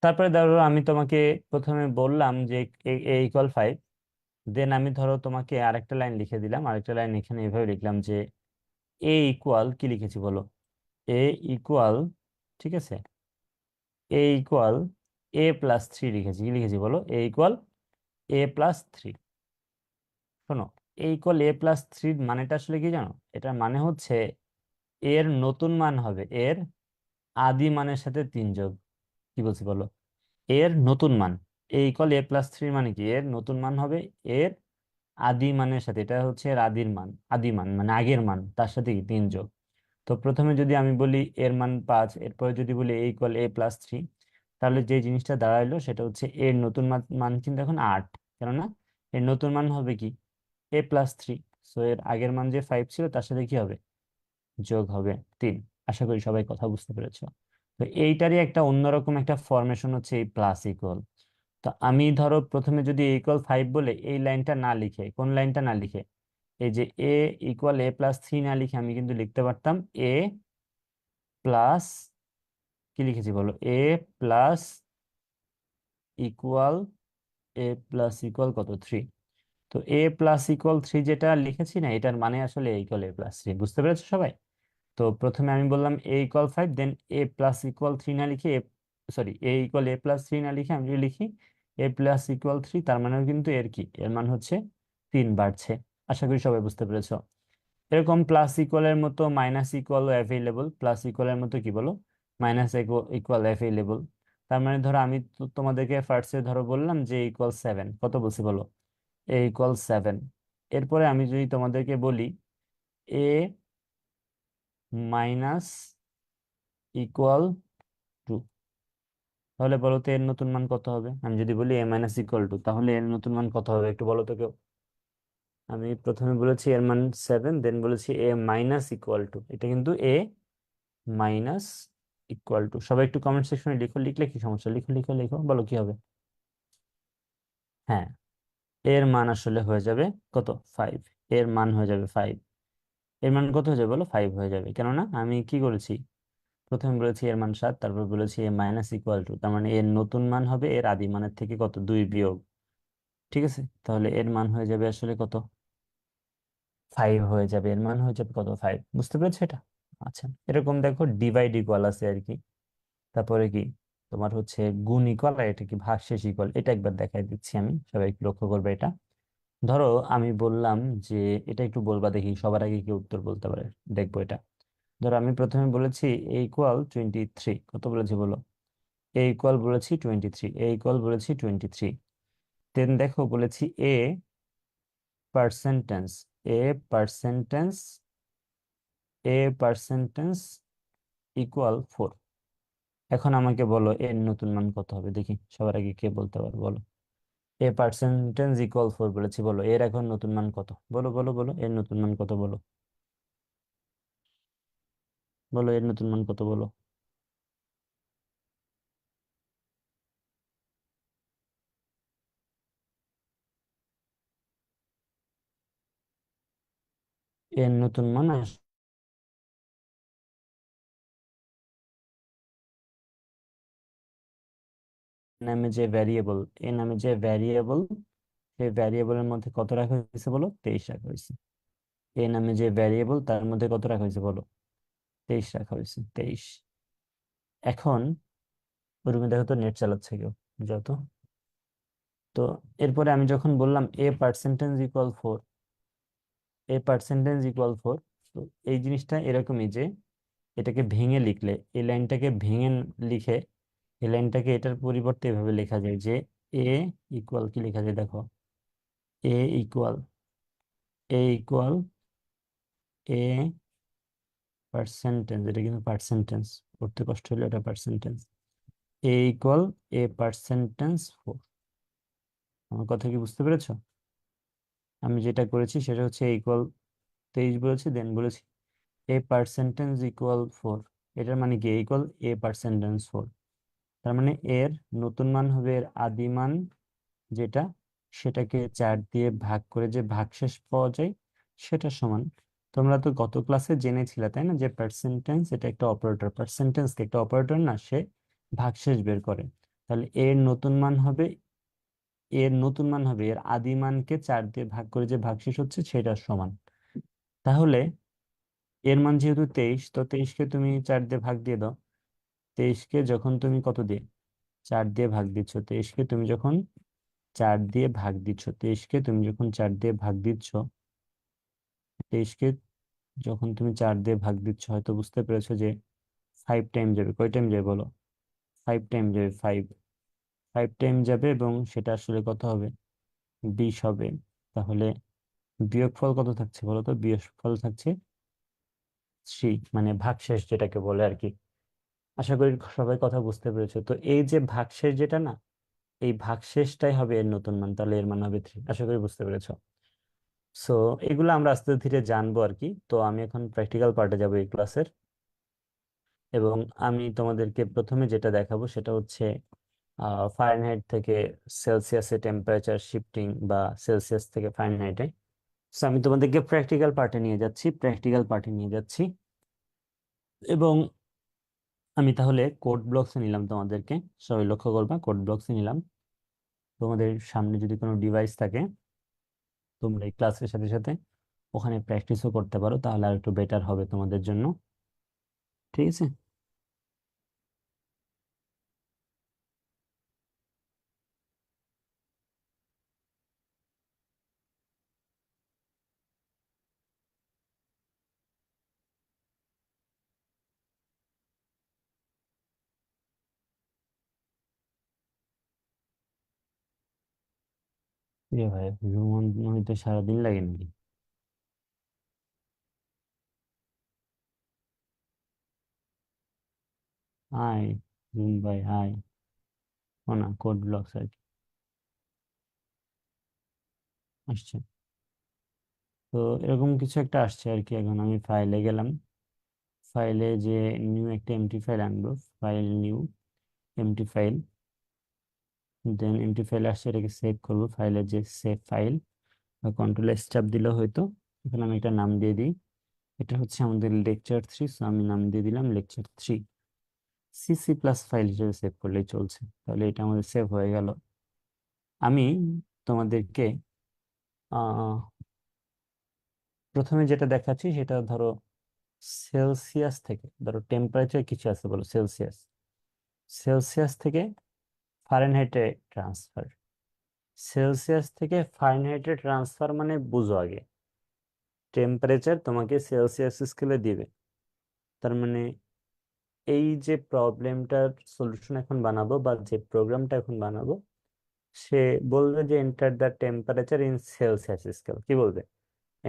Speaker 1: তারপরে ধরো আমি তোমাকে প্রথমে বললাম যে a = 5, দেন আমি ধরো তোমাকে আরেকটা লাইন লিখে দিলাম, আরেকটা লাইন এখানে এভাবে লিখলাম যে কি লিখেছি বলো, a = ঠিক আছে, a = a+3 লিখেছি। কি লিখেছি বলো, a = a+3। শোনো, a = a+3 মানেটা আসলে কি জানো? এটার মানে হচ্ছে এর নতুন মান হবে এর আদি মানের সাথে 3 যোগ। কি বলছি বলো, এর নতুন মান, a = a+3 মানে কি, এর নতুন মান হবে এর আদি মানের সাথে, এটা হচ্ছে এর আদির মান, আদি মান মানে আগের মান, তার সাথে কি 3 যোগ। তো প্রথমে যদি আমি বলি এর মান 5, এরপরে যদি বলি a = a+3, তাহলে যে জিনিসটা দাঁড়াইলো সেটা হচ্ছে এর নতুন মান, মান কিন্তু এখন 8, কেননা এর নতুন মান হবে কি a+3। সো এর আগের মান যে 5 ছিল তার সাথে কি হবে, যোগ হবে 3। আশা করি সবাই কথা বুঝতে পেরেছো। তো এইটারই একটা অন্যরকম একটা ফরমেশন হচ্ছে এই প্লাস ইকুয়াল। তো আমি ধরো প্রথমে যদি a = 5 বলে এই লাইনটা না লিখে, কোন লাইনটা না লিখে, এই যে a = a+3 না লিখে আমি কিন্তু লিখতে পারতাম প্লাস, কি লিখেছি বলো, প্লাস ইকুয়াল a+= কত, 3। তো a+= 3 যেটা লিখেছি না, এটার মানে আসলে a = a+3, বুঝতে পেরেছো সবাই? তো প্রথমে আমি বললাম a = 5, দেন a+= 3 না লিখে, সরি, a = a+3 না লিখে আমি যদি লিখি a+= 3, তার মানে কিন্তু এর কি, এর মান হচ্ছে 3 বাড়ছে। আশা করি সবাই বুঝতে পেরেছো। এরকম প্লাস ইকুয়ালের মতো মাইনাস ইকুয়াল অ্যাভেলেবল, প্লাস ইকুয়ালের মতো কি বলো, মাইনাস ইকুয়াল অ্যাভেলেবল। তার মানে ধরো আমি তোমাদেরকে ফার্স্টে ধরো বললাম যে a = 7, কত বলছি বলো, a = 7। এরপরে আমি যদি তোমাদেরকে বলি a মাইনাস ইকুয়াল টু। তাহলে বলো তো এর নতুন মান কত হবে? আমি যদি বলি এ মাইনাস ইকুয়াল টু, তাহলে এর নতুন মান কত হবে একটু বলো তো কেউ। আমি প্রথমে বলেছি এর মান 7, দেন বলেছি এ মাইনাস ইকুয়াল টু, এটা কিন্তু এ মাইনাস ইকুয়াল টু। সবাই একটু কমেন্ট সেকশনে লিখো, লিখলে কি সমস্যা, লিখো লিখো লিখো, বলো কি হবে। হ্যাঁ, এর মান আসলে হয়ে যাবে কত, 5। এর মান হয়ে যাবে 5। এর মান কত হয়ে যাবে বলো, 5 হয়ে যাবে। কেননা আমি কি করেছি, প্রথমে বলেছি এর মান 7, তারপর বলেছি এ মাইনাস ইকুয়াল টু, তার মানে এর নতুন মান হবে এর আদি মানের থেকে কত, 2 বিয়োগ। ঠিক আছে, তাহলে এর মান হয়ে যাবে আসলে কত, 5 হয়ে যাবে। এর মান হয়ে যাবে কত, 5। বুঝতে পেরেছো এটা? আচ্ছা, এরকম দেখো ডিভাইড ইকুয়াল আছে আর কি, তারপরে কি তোমার হচ্ছে গুণ ইকুয়াল, আর এটা কি ভাগশেষ ইকুয়াল, এটা একবার দেখাই দিচ্ছি আমি, সবাই একটু লক্ষ্য করবে এটা। ধরো আমি বললাম যে, এটা একটু বলবা দেখি সবার আগে কি উত্তর বলতে পারে, দেখবো এটা। ধরো আমি প্রথমে বলেছি এ ইকুয়াল 23, কত বলেছি বলো, এ ইকুয়াল বলেছি 23, এ ইকুয়াল বলেছি 23। দেন দেখো বলেছি এ পার্সেন্টেন্স, এ পার্সেন্টেন্স, এ পার্সেন্টেন্স ইকুয়াল 4। এখন আমাকে বলো এর নতুন মান কত হবে, দেখি সবার আগে কে বলতে পারো বলো। এ পার্সেন্টেজ ইকুয়াল 4 বলেছি, বলো এর এখন নতুন মান কত, বলো বলো বলো, এর নতুন মান কত বলো, বলো এর নতুন মান কত বলো। এর নতুন মান নামে যে ভ্যারিয়েবল, এ নামে যে ভ্যারিয়েবল, সেই ভ্যারিয়েবলের মধ্যে কত রাখা হয়েছে বলো, 23 রাখা হয়েছে। এ নামে যে ভ্যারিয়েবল তার মধ্যে কত রাখা হয়েছে বলো, 23 রাখা হয়েছে, 23। এখন রুমে দেখো তো নেট চালাচ্ছে কেউ, যত। তো এরপরে আমি যখন বললাম এ পার্সেন্টেজ ইকুয়াল 4, এ পার্সেন্টেজ ইকুয়াল 4, তো এই জিনিসটা এরকমই যে এটাকে ভেঙে লিখলে, এই লাইনটাকে ভেঙে লিখে, এই লাইনটাকে এটার পরিবর্তে এভাবে লেখা যায় যে এ ইকুয়াল, কি লেখা যায় দেখো, এ ইকুয়াল, এ ইকুয়াল এ পার্সেন্টেজ, এটা কিন্তু পার্সেন্টেজ, পড়তে কষ্ট হলে এটা পার্সেন্টেজ। এ ইকুয়াল এ পার্সেন্টেজ 4। আমার কথা কি বুঝতে পেরেছো? আমি যেটা করেছি সেটা হচ্ছে ইকুয়াল 23 বলেছি, দেন বলেছি এ পার্সেন্টেজ ইকুয়াল 4। এটার মানে কি, ইকুয়াল এ পার্সেন্টেজ 4। তার মানে এর নতুন মান হবে এর আদি মান যেটা, সেটাকে 4 দিয়ে ভাগ করে যে ভাগশেষ পাওয়া যায়, সেটা সমান। তোমরা তো গত ক্লাসে জেনেছিলে তাই না, যে পার্সেন্টেজ এটা একটা অপারেটর, পার্সেন্টেজ কি একটা অপারেটর না, সে ভাগশেষ বের করে। তাহলে এর নতুন মান হবে, এর নতুন মান হবে এর আদি মানকে 4 দিয়ে ভাগ করে যে ভাগশেষ হচ্ছে সেটার সমান। তাহলে এর মান যেহেতু 23, তো 23কে তুমি 4 দিয়ে ভাগ দিয়ে দাও। 23কে যখন তুমি কত দিয়ে 4 দিয়ে ভাগ দিচ্ছ, 23কে তুমি যখন 4 দিয়ে ভাগ দিচ্ছ, 23কে তুমি যখন 4 দিয়ে ভাগ দিচ্ছ, 23কে যখন তুমি 4 দিয়ে ভাগ দিচ্ছ, হয়তো বুঝতে পেরেছো যে 5 টাইম যাবে, কয় টাইম যাবে বলো, 5 টাইম যাবে, 5 টাইম যাবে, এবং সেটা আসলে কত হবে, 20 হবে। তাহলে বিয়োগফল কত থাকছে বলো তো, বিয়োগফল থাকছে 3, মানে ভাগশেষ যেটাকে বলে আর কি। আশা করি সবাই কথা বুঝতে পেরেছো। তো এই যে ভাগশেষ যেটা না, এই ভাগশেষটাই হবে এর নতুন মান, তাহলে এর মান হবে 3। আশা করি বুঝতে পেরেছো। সো এগুলো আমরা আস্তে ধীরে জানবো আর কি। তো আমি এখন প্র্যাকটিক্যাল পার্টে যাবো এই ক্লাসের, এবং আমি তোমাদেরকে প্রথমে যেটা দেখাবো সেটা হচ্ছে ফারেনহাইট থেকে সেলসিয়াসে টেম্পারেচার শিফটিং, বা সেলসিয়াস থেকে ফারেনহাইটে। সো আমি তোমাদেরকে প্র্যাকটিক্যাল পার্টে নিয়ে যাচ্ছি, প্র্যাকটিক্যাল পার্টে নিয়ে যাচ্ছি। এবং আমি তাহলে কোড ব্লকসে নিলাম তোমাদেরকে, সবাই লক্ষ্য করবা, কোড ব্লকসে নিলাম। তোমাদের সামনে যদি কোনো ডিভাইস থাকে, তোমরা এই ক্লাসের সাথে সাথে ওখানে প্র্যাকটিসও করতে পারো, তাহলে আর একটু বেটার হবে তোমাদের জন্য। ঠিক আছে। এ ভাই, রুমন হইতে সারাদিন লাগে নাকি? আই বাই আই, ও না, কোড ব্লকস আর কি আসছে। তো এরকম কিছু একটা আসছে আর কি। এখন আমি ফাইলে গেলাম, ফাইলে যে নিউ একটা এমটি ফাইল আনবো, ফাইল নিউ এমটি ফাইল, দেন এমটি ফাইল আসছে, এটাকে সেভ করবো, ফাইলের যে সেভ ফাইল বা কন্ট্রোল এস চাপ দিলে হয়তো। এখানে আমি একটা নাম দিয়ে দিই, এটা হচ্ছে আমাদের লেকচার 3, সো আমি নাম দিয়ে দিলাম লেকচার 3। সি প্লাস ফাইল হিসেবে সেভ করলেই চলছে, তাহলে এটা আমাদের সেভ হয়ে গেল। আমি তোমাদেরকে আহ প্রথমে যেটা দেখাচ্ছি সেটা ধরো সেলসিয়াস থেকে, ধরো টেম্পারেচার কিছু আছে বলো সেলসিয়াস, সেলসিয়াস থেকে ফারেনহাইটে ট্রান্সফার, সেলসিয়াস থেকে ফারেনহাইটে ট্রান্সফার মানে বুঝো আগে, টেম্পারেচার তোমাকে সেলসিয়াস স্কেলে দিবে। তার মানে এই যে প্রবলেমটার সলিউশন এখন বানাবো বা যে প্রোগ্রামটা এখন বানাবো, সে বলবে যে enter the temperature in Celsius scale. কি বলবে?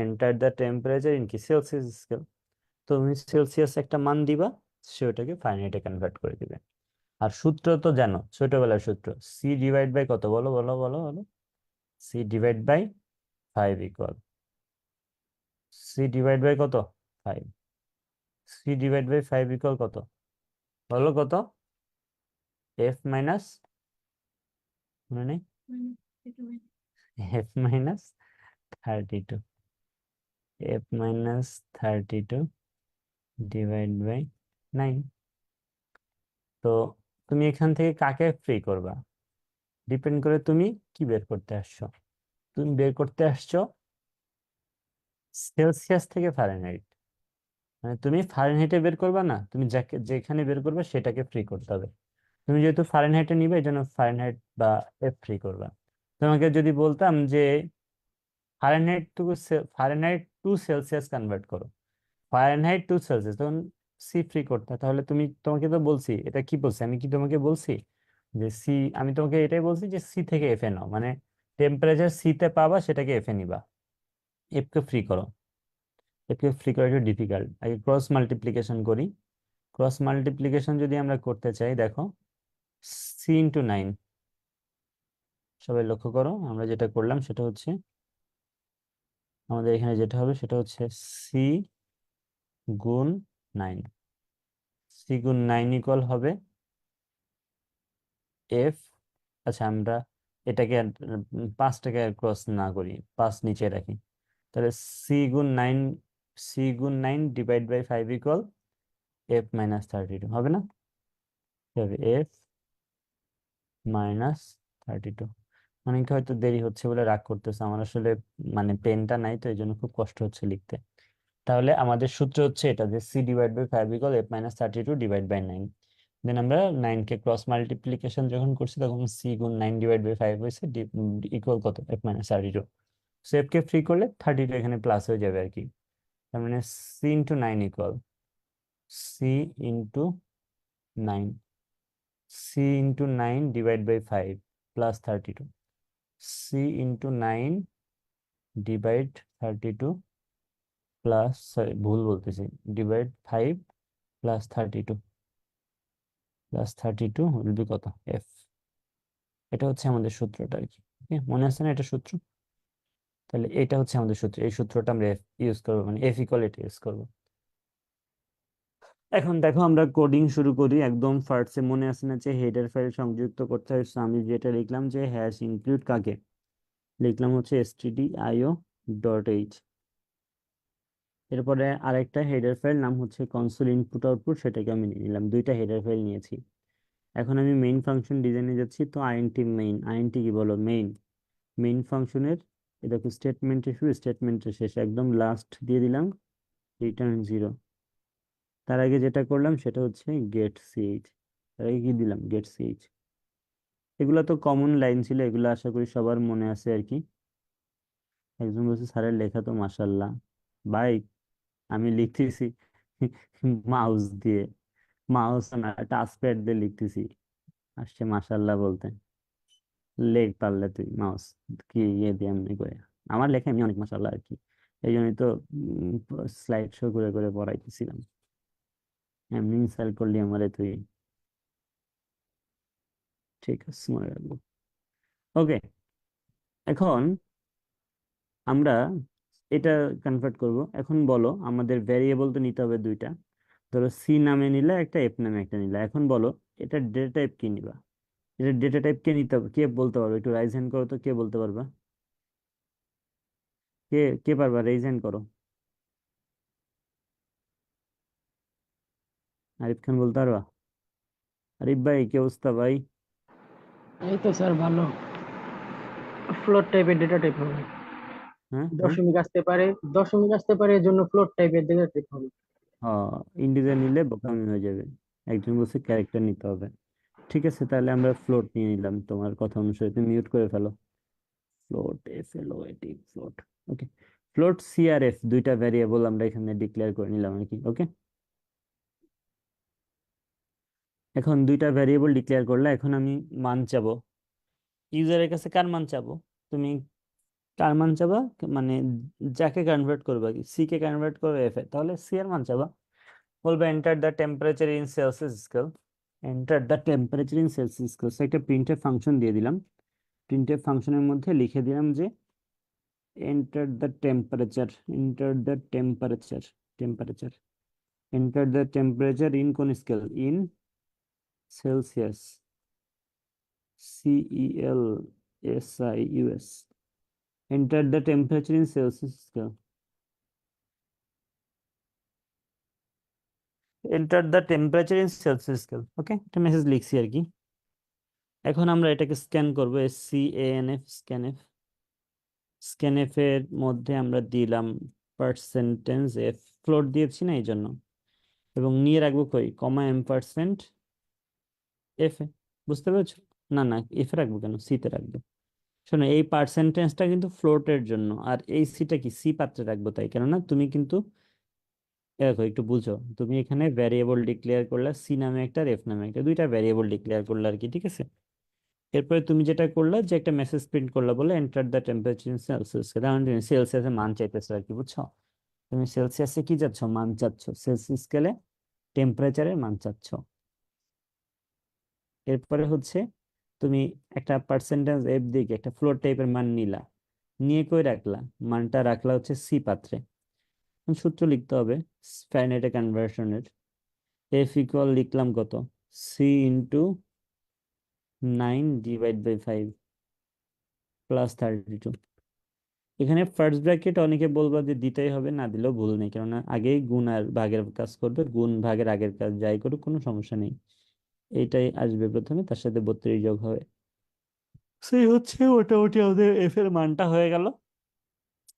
Speaker 1: এন্টার দ্য টেম্পারেচার ইন কি সেলসিয়াস স্কেল। তুমি সেলসিয়াস একটা মান দিবা, সে ওটাকে ফারেনহাইটে কনভার্ট করে দিবে। আর সূত্র তো জানো, ছোটবেলার সূত্র, সি ডিভাইড বাই কত, বলো বলো বলো বলো, C divide by 5 equal, C divide by কত, 5। সি ডিভাইড বাই 5 ইকুয়াল কত, বলো কত? এফ মাইনাস, মনে নেই, F-32, F-32 ডিভাইড বাই 9। তো তুমি এখান থেকে কাকে ফ্রি করবা, ডিপেন্ড করে তুমি কি বের করতে আসছো। তুমি বের করতে আসছো সেলসিয়াস থেকে ফারেনহাইট, মানে তুমি ফারেনহাইটে বের করবা না, তুমি যাকে যেখানে বের করবে সেটাকে ফ্রি করতে হবে। তুমি যেহেতু ফারেনহাইটে নিবে, এই জন্য ফারেনহাইট বা এফ ফ্রি করবা। তোমাকে যদি বলতাম যে ফারেনহাইট টু সেলসিয়াস কনভার্ট করো, ফারেনহাইট টু সেলসিয়াস, তখন সি ফ্রি করতে, তাহলে তোমাকে তো বলছি, এটা কি বলছি, আমি কি তোমাকে বলছি যে সি, আমি তোমাকে এটাই বলছি যে সি থেকে এফ এ নাও, মানে টেম্পারেচার সি তে পাবা সেটাকে এফ এ নিবা, এফ কে ফ্রি করো। এফ কে ফ্রি করা একটু ডিফিকাল্ট, আগে ক্রস মাল্টিপ্লিকেশন করি। ক্রস মাল্টিপ্লিকেশন যদি আমরা করতে চাই, দেখো C × 9, সবাই লক্ষ্য করো, আমরা যেটা করলাম সেটা হচ্ছে, আমাদের এখানে যেটা হবে সেটা হচ্ছে C × 9, C × 9 ইকুয়াল হবে এফ। আচ্ছা, আমরা এটাকে 5টাকে ক্রস না করি, 5 নিচে রাখি, তাহলে C × 9, C × 9 divide by 5 equal F-32 হবে না? কি হবে? F-32। অনেকে হয়তো দেরি হচ্ছে বলে রাগ করতেছে, আমার আসলে মানে পেনটা নাই তো এই জন্য খুব কষ্ট হচ্ছে লিখতে। তাহলে আমাদের সূত্র হচ্ছে এটা, যে C divide by 5 equal F-32 divide by 9। Then আমরা 9কে ক্রস মাল্টিপ্লিকেশন যখন করছি তখন C × 9 ডিভাইড বাই 5 হয়েছে, ইকুয়াল কত, F-32। সেভ কে ফ্রি করলে 32 এখানে প্লাস হয়ে যাবে আর কি। তার মানে C × 9 equal, C × 9, C × 9 divide by 5 plus 32, C × 9 divide 32 plus, sorry ভুল বলতেছি, ডিভাইড 5 প্লাস 32 উইল বি কত, এফ। এটা হচ্ছে আমাদের সূত্রটা আর কি। ওকে, মনে আছে না এটা সূত্র? তাহলে এটা হচ্ছে আমাদের সূত্র, এই সূত্রটা আমরা এফ ইউজ করবো, মানে এফ ইকুয়াল এটা ইউজ করবো। এখন দেখো আমরা কোডিং শুরু করি। একদম ফার্স্টে মনে আছে না যে হেডার ফাইল সংযুক্ত করতে হয়, so আমি যেটা লিখলাম যে হ্যাশ ইনক্লুড কাকে, লিখলাম হচ্ছে stdio.h। এরপরে আরেকটা হেডার ফাইল নাম হচ্ছে কনসোল ইনপুট আউটপুট, সেটাকে আমি নিয়ে নিলাম, দুইটা হেডার ফাইল নিয়েছি। এখন আমি মেইন ফাংশন ডিজাইনে যাচ্ছি, তো আইএনটি মেইন, আইএনটি কি বলো, মেইন। মেইন ফাংশনের দেখো স্টেটমেন্টের শুরু স্টেটমেন্টের শেষ একদম লাস্ট দিয়ে দিলাম রিটার্ন 0। তার আগে যেটা করলাম সেটা হচ্ছে গেট সিএইচ, তার আগে কি দিলাম, গেট সিএইচ। এগুলো তো কমন লাইন ছিল, এগুলো আশা করি সবার মনে আছে আর কি। একজন বলছে স্যারের লেখা তো মাশাল্লাহ। ভাই, আমি লিখতেছি মাউস দিয়ে, মাউস না টাচ প্যাড দিয়ে লিখতেছি, আসছে মাশাল্লাহ বলতে। লেখ পারলে তুই মাউস কি ইয়ে দিয়ে এমনি করে, আমার লেখা এমনি অনেক মাশাল্লাহ আর কি। এই জন্যই তো স্লাইড শো করে করে পড়াইতেছিলাম। এমনি ইনসাল্ট করলি আমারে তুই। ঠিক আছে, মনে রাখবো। ওকে, এখন আমরা এটা কনভার্ট করব। এখন বলো, আমাদের ভ্যারিয়েবল তো নিতে হবে দুইটা। ধরো সি নামে নিলে একটা, এফ নামে একটা নিলে। এখন বলো এটা ডেটা টাইপ কি নিবা? এটা ডেটা টাইপ কে নিতে হবে, কে বলতে পারবে? একটু রাইজ হ্যান্ড করো তো, কে বলতে পারবা? কে কে পারবা, রাইজ হ্যান্ড করো। আরিফ খান বলতে পারবা? আরিফ ভাই, কি অবস্থা ভাই?
Speaker 2: এই তো স্যার ভালো। ফ্লোট টাইপের ডেটা টাইপ হবে।
Speaker 1: হ্যাঁ, হ্যাঁ।
Speaker 2: দশমিক আসতে পারে, দশমিক আসতে পারে, এর জন্য ফ্লোট টাইপের ডেটা টাইপ হবে।
Speaker 1: ইন্টিজার নিলে বোকামি হয়ে যাবে। একজন বলছে ক্যারেক্টার নিতে হবে। ঠিক আছে, তাহলে আমরা ফ্লোট নিয়ে নিলাম তোমার কথা অনুসারে। তুমি মিউট করে ফেলো। Float, FLOAT, float. Okay, float C আর এফ দুইটা ভ্যারিয়েবল আমরা এখানে ডিক্লেয়ার করে নিলাম আর কি। ওকে, এখন দুইটা ভ্যারিয়েবল ডিক্লেয়ার করলে এখন আমি মান চাবো। ইউজারের কাছে কার মান চাবো? তুমি কার মান চাবা? মানে যাকে কনভার্ট করবা, সি কে কনভার্ট করবে এফ এ, তাহলে সি এর মান চাবা। বলবে enter the temperature in Celsius scale. Enter the temperature in Celsius scale, একটা প্রিন্টএফ ফাংশন দিয়ে দিলাম। প্রিন্টএফ ফাংশনের মধ্যে লিখে দিলাম যে enter the temperature, enter the temperature, temperature, enter the temperature in কোন scale? In Celsius, CELSIUS। Enter the temperature in Celsius scale, enter the temperature in Celsius scale. Okay, একটা message লিখছি আর কি। এখন আমরা এটাকে স্ক্যান করবো, SCANF, স্ক্যানএফ। স্ক্যানএফ এর মধ্যে আমরা দিলাম পার্সেন্টেজ এফ, ফ্লোট দিয়েছি না এই জন্য। এবং নিয়ে রাখবো কই, কমা M%, এফ এ। বুঝতে পেরেছো? না না, এফ এ রাখবো কেন, সি তে রাখবো। শোনো, এই পার্সেন্টেজটা কিন্তু ফ্লোটের জন্য, আর এই সিটা কি সি পাত্রে রাখবো। তাই কেননা তুমি কিন্তু দেখো, একটু বুঝো। তুমি এখানে ভ্যারিয়েবল ডিক্লেয়ার করলা, সি নামে একটা আর এফ নামে একটা, দুইটা ভ্যারিয়েবল ডিক্লেয়ার করলা আর কি। ঠিক আছে, এরপরে তুমি যেটা করলা যে একটা মেসেজ প্রিন্ট করলা, বলে enter the temperature in Celsius. কারণ তুমি সেলসিয়াসে মান চাইতেছো আর কি, বুঝছো? তুমি সেলসিয়াসে কি চাচ্ছ, মান চাচ্ছ। সেলসিয়াস স্কেলে টেম্পারেচারের মান চাচ্ছ। এরপরে হচ্ছে তুমি একটা পার্সেন্টেজ এফ দিকে একটা ফ্লোট টাইপের মান নিলা, নিয়ে কই রাখলা? মানটা রাখলা হচ্ছে সি পাত্রে। এখন সূত্র লিখতে হবে ফারেনহাইট কনভার্সনের। এফ ইকুয়াল লিখলাম কত, সি ইন্টু 9/5 প্লাস 32। এখানে ফার্স্ট ব্র্যাকেট অনেকে বলবো যে দিতেই হবে, না দিলেও ভুল নেই, কেননা আগেই গুণ আর ভাগের কাজ করবে, গুণ ভাগের আগের কাজ যাই করুক কোনো সমস্যা নেই। এইটাই আসবে প্রথমে, তার সাথে 32 যোগ হবে। সেই হচ্ছে মোটামুটি আমাদের এফ এর মানটা হয়ে গেল।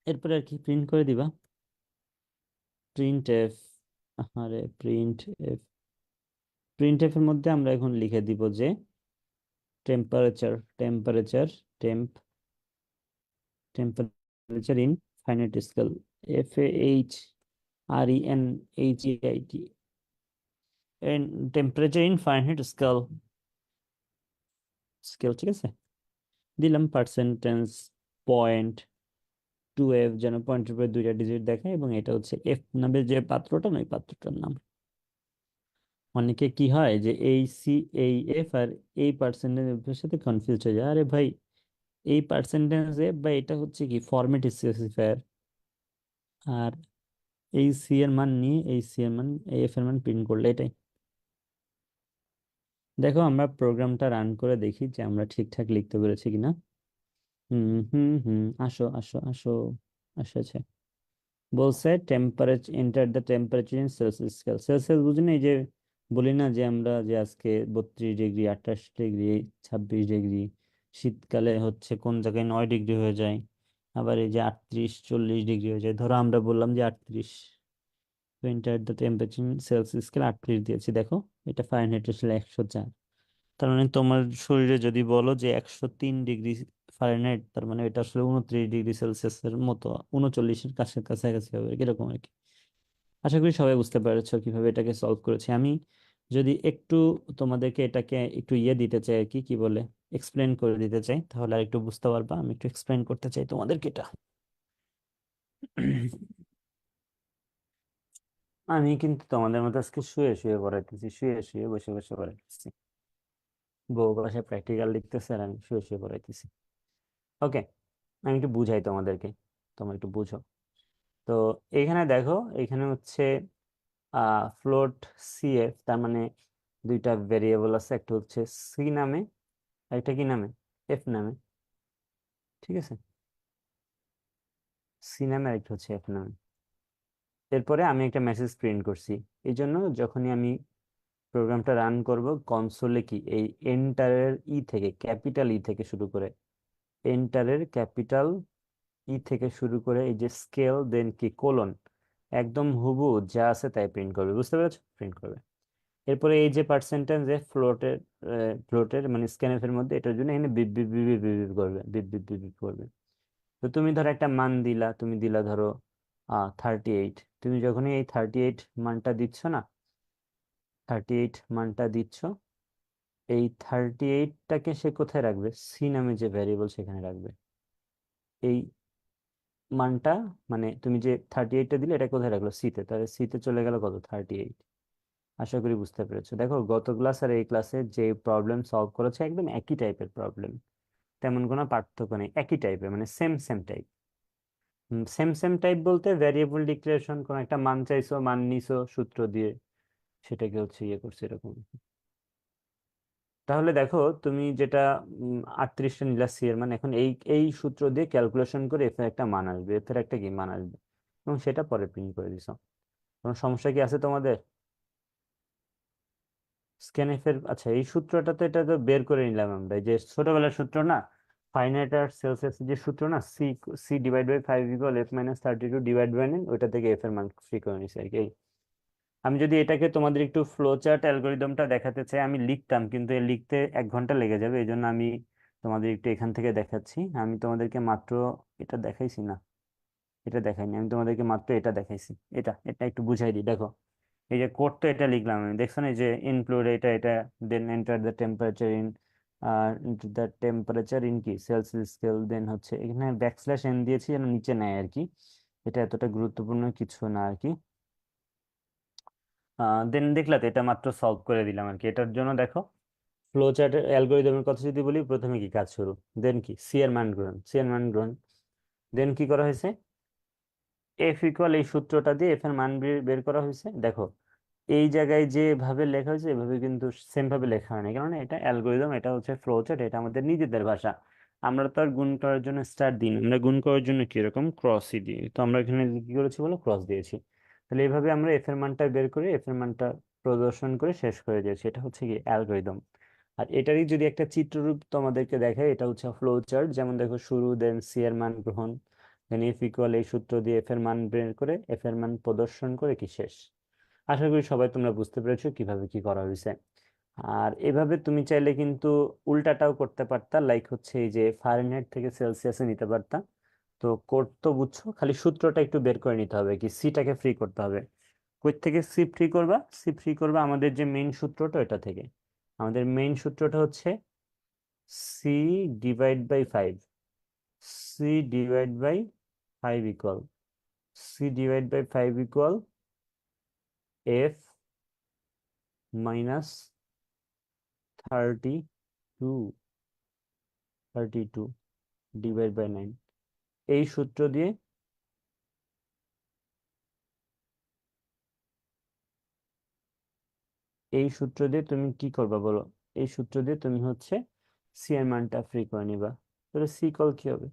Speaker 1: এরপরে আর কি প্রিন্ট করে দিবা, প্রিন্ট এফ। আরে প্রিন্ট এফ, প্রিন্ট এফ এর মধ্যে আমরা এখন লিখে দিব যে temperature, temperature, temp, temperature in finite scale, FAHRENHEIT, temperature in Fahrenheit scale, scale. ঠিক আছে, দিলাম পার্সেন্টেজ পয়েন্ট 2F, যেন পয়েন্টের পরে দুইটা ডিজিট দেখায়, এবং এটা হচ্ছে এফ নামে যে পাত্রটা না, ওই পাত্রটার নাম। অনেকে কি হয় যে এই সি, এই এফ আর এই পার্সেন্টেজ এর সাথে কনফিউজ হয়ে যায়। আরে ভাই, এই পার্সেন্টেজ এফ বা এটা হচ্ছে কি ফরম্যাট স্পেসিফায়ার, আর এই সি এর মান নিয়ে এই সি এর মান, এই এফ এর মান প্রিন্ট করলে এটাই। দেখো, আমরা প্রোগ্রামটা রান করে দেখি যে আমরা ঠিকঠাক লিখতে পেরেছি কিনা। হুম, হুম, হুম, আসো আসো আসো, আসো, আচ্ছা। বলছে temperature, enter the temperature in Celsius scale. Celsius বুঝি না, এই যে বলি না যে আমরা যে আজকে 32 ডিগ্রি, 28 ডিগ্রি, 26 ডিগ্রি, শীতকালে হচ্ছে কোন জায়গায় 9 ডিগ্রি হয়ে যায়, আবার এই যে 38, 40 ডিগ্রি হয়ে যায়। ধরো আমরা বললাম যে 38, enter the temperature in Celsius scale 38 দিয়েছি। দেখো, এটা ফারেনহাইট আসলে 104। তার মানে তোমার শরীরে যদি বলো যে 103 ডিগ্রি ফারেনহাইট, তার মানে এটা আসলে 29 ডিগ্রি সেলসিয়াসের মতো, 39-এর কাছাকাছি হবে এরকম আর কি। আশা করি সবাই বুঝতে পেরেছো কিভাবে এটাকে সলভ করেছি আমি। যদি একটু তোমাদেরকে এটাকে একটু ইয়ে দিতে চাই আর কি, কি বলে, এক্সপ্লেন করে দিতে চাই, তাহলে আর একটু বুঝতে পারবা। আমি একটু এক্সপ্লেন করতে চাই তোমাদেরকে এটা। আমি কিন্তু তোমাদের মতো আজকে শুয়ে শুয়ে পড়াইতেছি, শুয়ে শুয়ে বসে বসে পড়াইতেছি। বউ বাসায় প্র্যাকটিক্যাল লিখতেছে আর আমি শুয়ে শুয়ে পড়াইতেছি। ওকে, আমি একটু বুঝাই তোমাদেরকে, তোমরা একটু বুঝো। তো এখানে দেখো, এখানে হচ্ছে ফ্লোট সিএফ, তার মানে দুইটা ভেরিয়েবল আছে, একটা হচ্ছে সি নামে, একটা কি নামে, এফ নামে। ঠিক আছে, সি নামে আর একটা হচ্ছে এফ নামে। এরপরে আমি একটা মেসেজ প্রিন্ট করছি। এই জন্য যখনই আমি প্রোগ্রামটা রান করব, কনসোলে কি এই এন্টারের ই থেকে, ক্যাপিটাল ই থেকে শুরু করে, এন্টারের ক্যাপিটাল ই থেকে শুরু করে এই যে স্কেল দেন কি কোলন, একদম হুবহু যা আছে তাই প্রিন্ট করবে, বুঝতে পেরেছো, প্রিন্ট করবে। এরপরে এই যে পার্সেন্টেজ যে ফ্লোটের মানে স্ক্যানএফ এর মধ্যে, এটার জন্য এখানে beep beep beep beep beep beep করবে, বিপ বিপ বিপ বিপ করবে। তো তুমি ধরো একটা মান দিলা, তুমি দিলা ধরো 38। তুমি যখনই এই 38 মানটা দিচ্ছ না, 38 মানটা দিচ্ছ, এই 38টাকে সে কোথায় রাখবে, সি নামে যে ভ্যারিয়েবল সেখানে রাখবে। এই মানটা মানে তুমি যে 38টা দিলে, এটা কোথায় রাখলো, সিতে, তাহলে সিতে চলে গেল কত, 38। আশা করি বুঝতে পেরেছো। দেখো গত ক্লাস আর এই ক্লাসে যে প্রবলেম সলভ করেছে একদম একই টাইপের প্রবলেম, তেমন কোনো পার্থক্য নেই, একই টাইপের মানে same same type. Same same type বলতে ভ্যারিয়েবল ডিক্লারেশন, কোন একটা মান চাইছো, মান নিছো সূত্র দিয়ে, সেটাকে হচ্ছে ইয়ে করছে এরকম। তাহলে দেখো তুমি যেটা 38টা নিলা সি এর মান, এখন এই এই সূত্র দিয়ে ক্যালকুলেশন করে এফ এর একটা মান আসবে, এফ এর একটা কি মান আসবে, এবং সেটা পরে প্রিন্ট করে দিছো। কোনো সমস্যা কি আছে তোমাদের? স্ক্যানএফ এর, আচ্ছা এই সূত্রটা তো, এটা তো বের করে নিলাম আমরা, এই যে ছোটবেলার সূত্র না, ফাইনাইট আর সেলসিয়াস যে সূত্র না, C, C divide by 5 equal F minus 32 divide by 9, ওইটা থেকে এফ এর মান ফ্রি করে নিছি আর কি। আমি যদি এটাকে তোমাদের একটু ফ্লো চার্ট অ্যালগোরিদমটা দেখাতে চাই, আমি লিখতাম, কিন্তু এ লিখতে 1 ঘন্টা লেগে যাবে, এই জন্য আমি তোমাদের একটু এখান থেকে দেখাচ্ছি। আমি তোমাদেরকে মাত্র এটা দেখাইছি না, এটা দেখাইনি, আমি তোমাদেরকে মাত্র এটা দেখাইছি। এটা এটা একটু বুঝাই দিই, দেখো এই যে কোড তো এটা লিখলাম আমি, দেখছো না, এই যে ইনক্লুড এটা এটা, then enter the temperature in, the temperature in কি সেলসিয়াস স্কেল, দেন হচ্ছে এখানে ব্যাকস্ল্যাশ এন দিয়েছি যেন নিচে নেয় আর কি। এটা এতটা গুরুত্বপূর্ণ কিছু না আর কি। দেন দেখলা তো, এটা মাত্র সলভ করে দিলাম আর কি। এটার জন্য দেখো, ফ্লো চার্টের অ্যালগোরিদমের কথা যদি বলি, প্রথমে কি কাজ শুরু, দেন কি সি এর মান গ্রহণ, সি এর মান গ্রহণ, দেন কি করা হয়েছে, এফ ইকুয়াল এই সূত্রটা দিয়ে এফ এর মান বের করা হয়েছে। দেখো এই জায়গায় যেভাবে লেখা হয়েছে এভাবে কিন্তু সেম ভাবে লেখা হয় না, কারণ এটা অ্যালগোরিদম, এটা হচ্ছে ফ্লো চার্ট, এটা আমাদের নিজেদের ভাষা। আমরা তো আর গুণ করার জন্য স্টার দিই না, আমরা গুণ করার জন্য কিরকম ক্রসই দিই। তো আমরা এখানে কি করেছি বলো, ক্রস দিয়েছি। তাহলে এইভাবে আমরা এফ এর মানটা বের করে এফ এর মানটা প্রদর্শন করে শেষ করে দিয়েছি, এটা হচ্ছে কি অ্যালগোরিদম। আর এটারই যদি একটা চিত্ররূপ তোমাদেরকে দেখায়, এটা হচ্ছে ফ্লো চার্ট। যেমন দেখো শুরু, দেন সি এর মান গ্রহণ, দেন এফ ইকুয়াল এই সূত্র দিয়ে এফ এর মান বের করে এফ এর মান প্রদর্শন করে কি শেষ। আশা করি সবাই তোমরা বুঝতে পেরেছো কিভাবে কি করা হয়েছে। আর এভাবে তুমি চাইলে কিন্তু উল্টাটাও করতে পারতা, লাইক হচ্ছে এই যে ফারেনহাইট থেকে সেলসিয়াসে নিতে পারতা। তো কোড তো বুঝছো, খালি সূত্রটা একটু বের করে নিতে হবে, কি সিটাকে ফ্রি করতে হবে। কই থেকে সি ফ্রি করবা, সি ফ্রি করবা আমাদের যে মেইন সূত্রটা, এটা থেকে। আমাদের মেইন সূত্রটা হচ্ছে C divide by 5, C divide by 5 equal, C divide by 5 equal F minus 32, 32 divide by 9। এই সূত্র দিয়ে, এই সূত্র দিয়ে তুমি কি করবা বলো, এই সূত্র দিয়ে তুমি হচ্ছে সি এর মানটা ফ্রি করে নিবা। তাহলে সি কল কি হবে,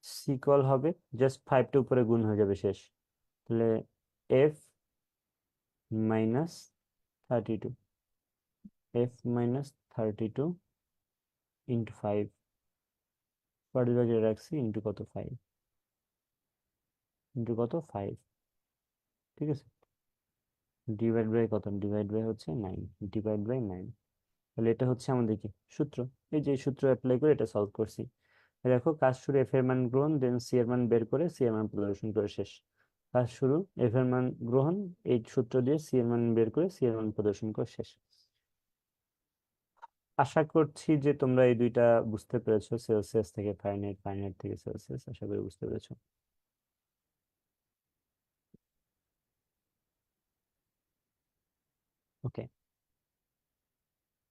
Speaker 1: সি কল হবে জাস্ট 5টা উপরে গুণ হয়ে যাবে শেষ। তাহলে F minus 32, F minus 32 into 5, পরের রাখছি ইন্টু কত, 5, ইন্টু কত 5, ঠিক আছে, ডিভাইড বাই কত, ডিভাইড বাই হচ্ছে 9, ডিভাইড বাই 9। তাহলে এটা হচ্ছে আমাদের কি সূত্র। এই যে সূত্র অ্যাপ্লাই করে এটা সলভ করছি। দেখো কাজ শুরু, এফ এর মান গ্রহণ, দেন সি এর মান বের করে সি এর মান প্রদর্শন করে শেষ। কাজ শুরু, এফ এর মান গ্রহণ, এই সূত্র দিয়ে সি এর মান বের করে সি এর মান প্রদর্শন করে শেষ। আশা করছি যে তোমরা এই দুইটা বুঝতে পেরেছো, সেলসিয়াস থেকে ফারেনহাইট, ফারেনহাইট থেকে সেলসিয়াস, আশা করি বুঝতে পেরেছো। ওকে।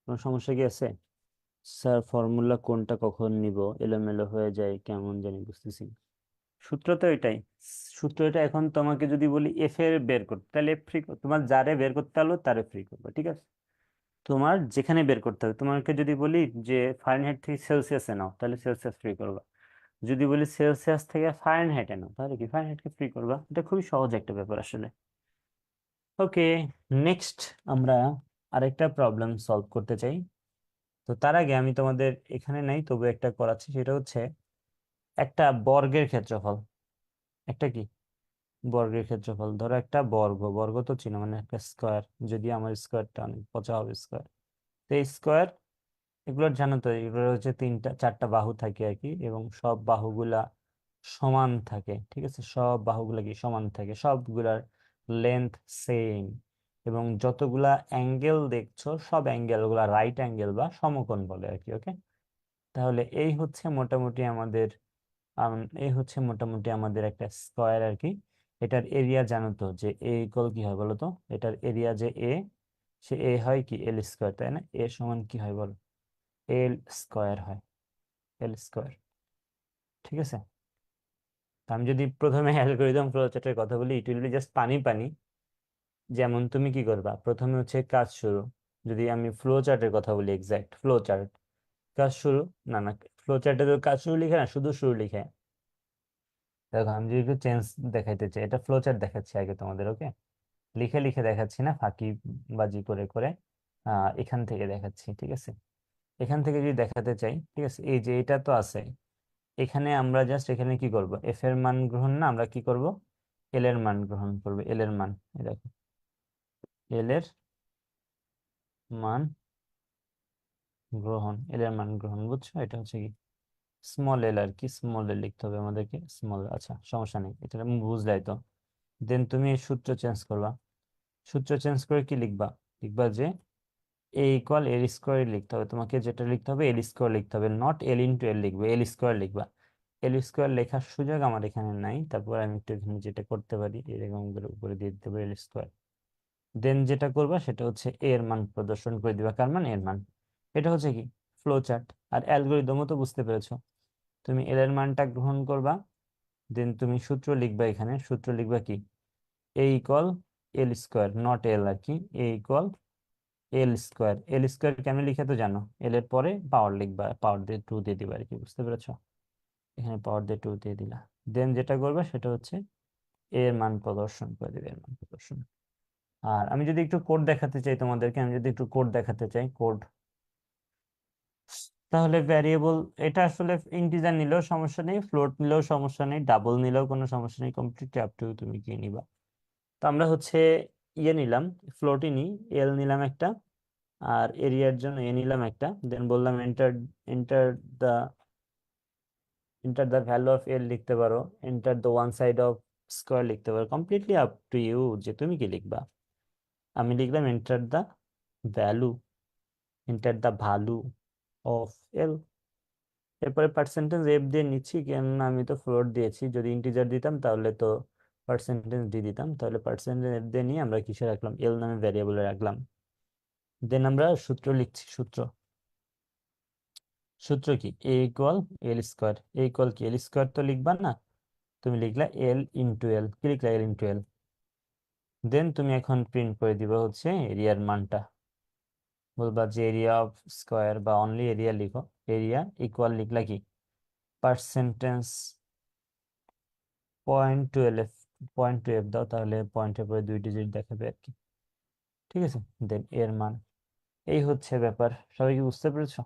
Speaker 1: কোনো সমস্যা কি আছে? স্যার ফর্মুলা কোনটা কখন নিব, এলোমেলো হয়ে যায় কেমন জানি বুঝতেছি না। সূত্র তো এটাই। সূত্র এটা। এখন তোমাকে যদি বলি এফ এর বের করতে, তাহলে এফ ফ্রি, তোমার যারে বের করতে হলো তারে ফ্রি করবে, ঠিক আছে? তোমার যেখানে বের করতে হবে, তোমাকে যদি বলি যে ফারেনহাইট থেকে সেলসিয়াসে নাও, তাহলে সেলসিয়াস ফ্রি করবা। যদি বলি সেলসিয়াস থেকে ফারেনহাইটে নাও, তাহলে কি ফারেনহাইটকে ফ্রি করবা। এটা খুবই সহজ একটা ব্যাপার আসলে। ওকে, নেক্সট আমরা আরেকটা প্রবলেম সলভ করতে চাই। তো তার আগে আমি তোমাদের এখানে নাই তবু একটা করাচ্ছি, সেটা হচ্ছে একটা বর্গের ক্ষেত্রফল। একটা কি বর্গের ক্ষেত্রফল, ধরো একটা বর্গ, বর্গ তো চিনো, মানে একটা স্কোয়ার। যদি আমার স্কোয়ারটা অনেক পচা হবে স্কোয়ার, তো এই স্কোয়ার, এগুলোর জানো তো, এগুলোর হচ্ছে তিনটা চারটা বাহু থাকে আর কি, এবং সব বাহুগুলা সমান থাকে, ঠিক আছে? সব বাহুগুলা কি সমান থাকে, সবগুলার লেন্থ সেম, এবং যতগুলা অ্যাঙ্গেল দেখছো সব অ্যাঙ্গেল গুলা রাইট অ্যাঙ্গেল বা সমকোণ বলে আর কি। ওকে, তাহলে এই হচ্ছে মোটামুটি আমাদের একটা স্কোয়ার আর কি। এটার এরিয়া জানো তো, যে এ ইকুয়াল কি হয় বলো তো? এটার এরিয়া যে এ, সে এ হয় কি এল স্কোয়ার, তাই না? এ সমান কি হয় বলো? এল স্কোয়ার হয়, এল স্কোয়ার, ঠিক আছে? তো আমি যদি প্রথমে অ্যালগরিদম ফ্লো চার্টের কথা বলি, ইট উইল বি জাস্ট পানি পানি। যেমন তুমি কি করবা, প্রথমে হচ্ছে কাজ শুরু। যদি আমি ফ্লো চার্টের কথা বলি, এক্সাক্ট ফ্লো চার্ট, কাজ শুরু, না না, ফ্লো চার্টে তো কাজ শুরু লিখে না, শুধু শুরু লিখে। দেখো আমি যদি একটু চেঞ্জ দেখাইতে চাই, এটা ফ্লো চার্ট দেখাচ্ছি আগে তোমাদের। ওকে, লিখে লিখে দেখাচ্ছি না, ফাঁকি বাজি করে করে এখান থেকে দেখাচ্ছি, ঠিক আছে? এখান থেকে যদি দেখাতে চাই, ঠিক আছে, এই যে এটা তো আছে, এখানে আমরা জাস্ট এখানে কি করব, এফ এর মান গ্রহণ না, আমরা কি করব, এল এর মান গ্রহণ করব। এল এর মান, এই দেখো, এল এর মান গ্রহণ, এল এর মান গ্রহণ, বুঝছো? এটা হচ্ছে কি স্মল এল আর কি, স্মল এল লিখতে হবে আমাদেরকে, স্মল। আচ্ছা, সমস্যা নেই, এটা বুঝলাই তো। দেন তুমি এই সূত্র চেঞ্জ করবা। সূত্র চেঞ্জ করে কি লিখবা? লিখবা যে এ ইকুয়াল এল স্কোয়ার লিখতে হবে তোমাকে, যেটা লিখতে হবে এল স্কোয়ার লিখতে হবে, নট এল ইন্টু এল লিখবে, এল স্কোয়ার লিখবা। এল স্কোয়ার লেখার সুযোগ আমার এখানে নাই, তারপর আমি একটু এখানে যেটা করতে পারি, এরকম করে উপরে দিয়ে দিতে পারি এল স্কোয়ার। দেন যেটা করবা সেটা হচ্ছে এর মান প্রদর্শন করে দিবা, কার মান? এর মান। এটা হচ্ছে কি ফ্লো চার্ট। আর অ্যালগোরিদমও তো বুঝতে পেরেছো। তুমি এল এর মানটা গ্রহণ করবা, দেন তুমি সূত্র লিখবা, এখানে সূত্র লিখবা কি, এ ইকুয়াল এল স্কোয়ার, নট এল আর কি, এ ইকুয়াল এল স্কোয়ার। এল স্কোয়ার কেমন লিখে তো জানো, এল এর পরে পাওয়ার লিখবা, পাওয়ার দিয়ে টু দিয়ে দিবা আর কি, বুঝতে পেরেছো? এখানে পাওয়ার দিয়ে টু দিয়ে দিলা। দেন যেটা করবে সেটা হচ্ছে এর মান প্রদর্শন করে দিবে, এর মান প্রদর্শন। আর আমি যদি একটু কোড দেখাতে চাই তোমাদেরকে, আমি যদি একটু কোড দেখাতে চাই, কোড, তাহলে ভ্যারিয়েবল, এটা আসলে ইন্টিজার নিলেও সমস্যা নেই, ফ্লোট নিলেও সমস্যা নেই, ডাবল নিলেও কোনো সমস্যা নেই, কমপ্লিটলি আপ টু তুমি কি নিবা। তো আমরা হচ্ছে ইয়ে নিলাম, ফ্লোটই নিই, এল নিলাম একটা, আর এরিয়ার জন্য এ নিলাম একটা। দেন বললাম enter, enter the enter the value of L লিখতে পারো, enter the one side of square লিখতে পারো, কমপ্লিটলি আপ টু ইউ যে তুমি কি লিখবা। আমি লিখলাম enter the value, enter the value of L. এরপরে পার্সেন্টেজ এফ দিয়ে নিচ্ছি, কেন আমি তো ফ্লোট দিয়েছি, যদি ইন্টিজার দিতাম তাহলে তো পার্সেন্টেজ দিয়ে দিতাম। তাহলে পার্সেন্টেজ এফ দিয়ে নিয়ে আমরা কিসে রাখলাম, এল নামে ভ্যারিয়েবলে রাখলাম। দেন আমরা সূত্র লিখছি, সূত্র, সূত্র কি, এ ইকুয়াল এল স্কোয়ার। এ ইকুয়াল কি এল স্কোয়ার তো লিখবা না, তুমি লিখলা এল ইন্টু এল, কি লিখলা, এল ইন্টু এল। দেন তুমি এখন প্রিন্ট করে দিবা হচ্ছে এরিয়ার মানটা, বলবা যে এরিয়া অফ স্কোয়ার, বা অনলি এরিয়া লিখো, এরিয়া ইকুয়াল লিখলা কি percentage point twelve, point twelve দাও, তাহলে পয়েন্টের পরে দুই ডিজিট দেখাবে আর কি, ঠিক আছে? দেন এর মান। এই হচ্ছে ব্যাপার, সবাই কি বুঝতে পেরেছো?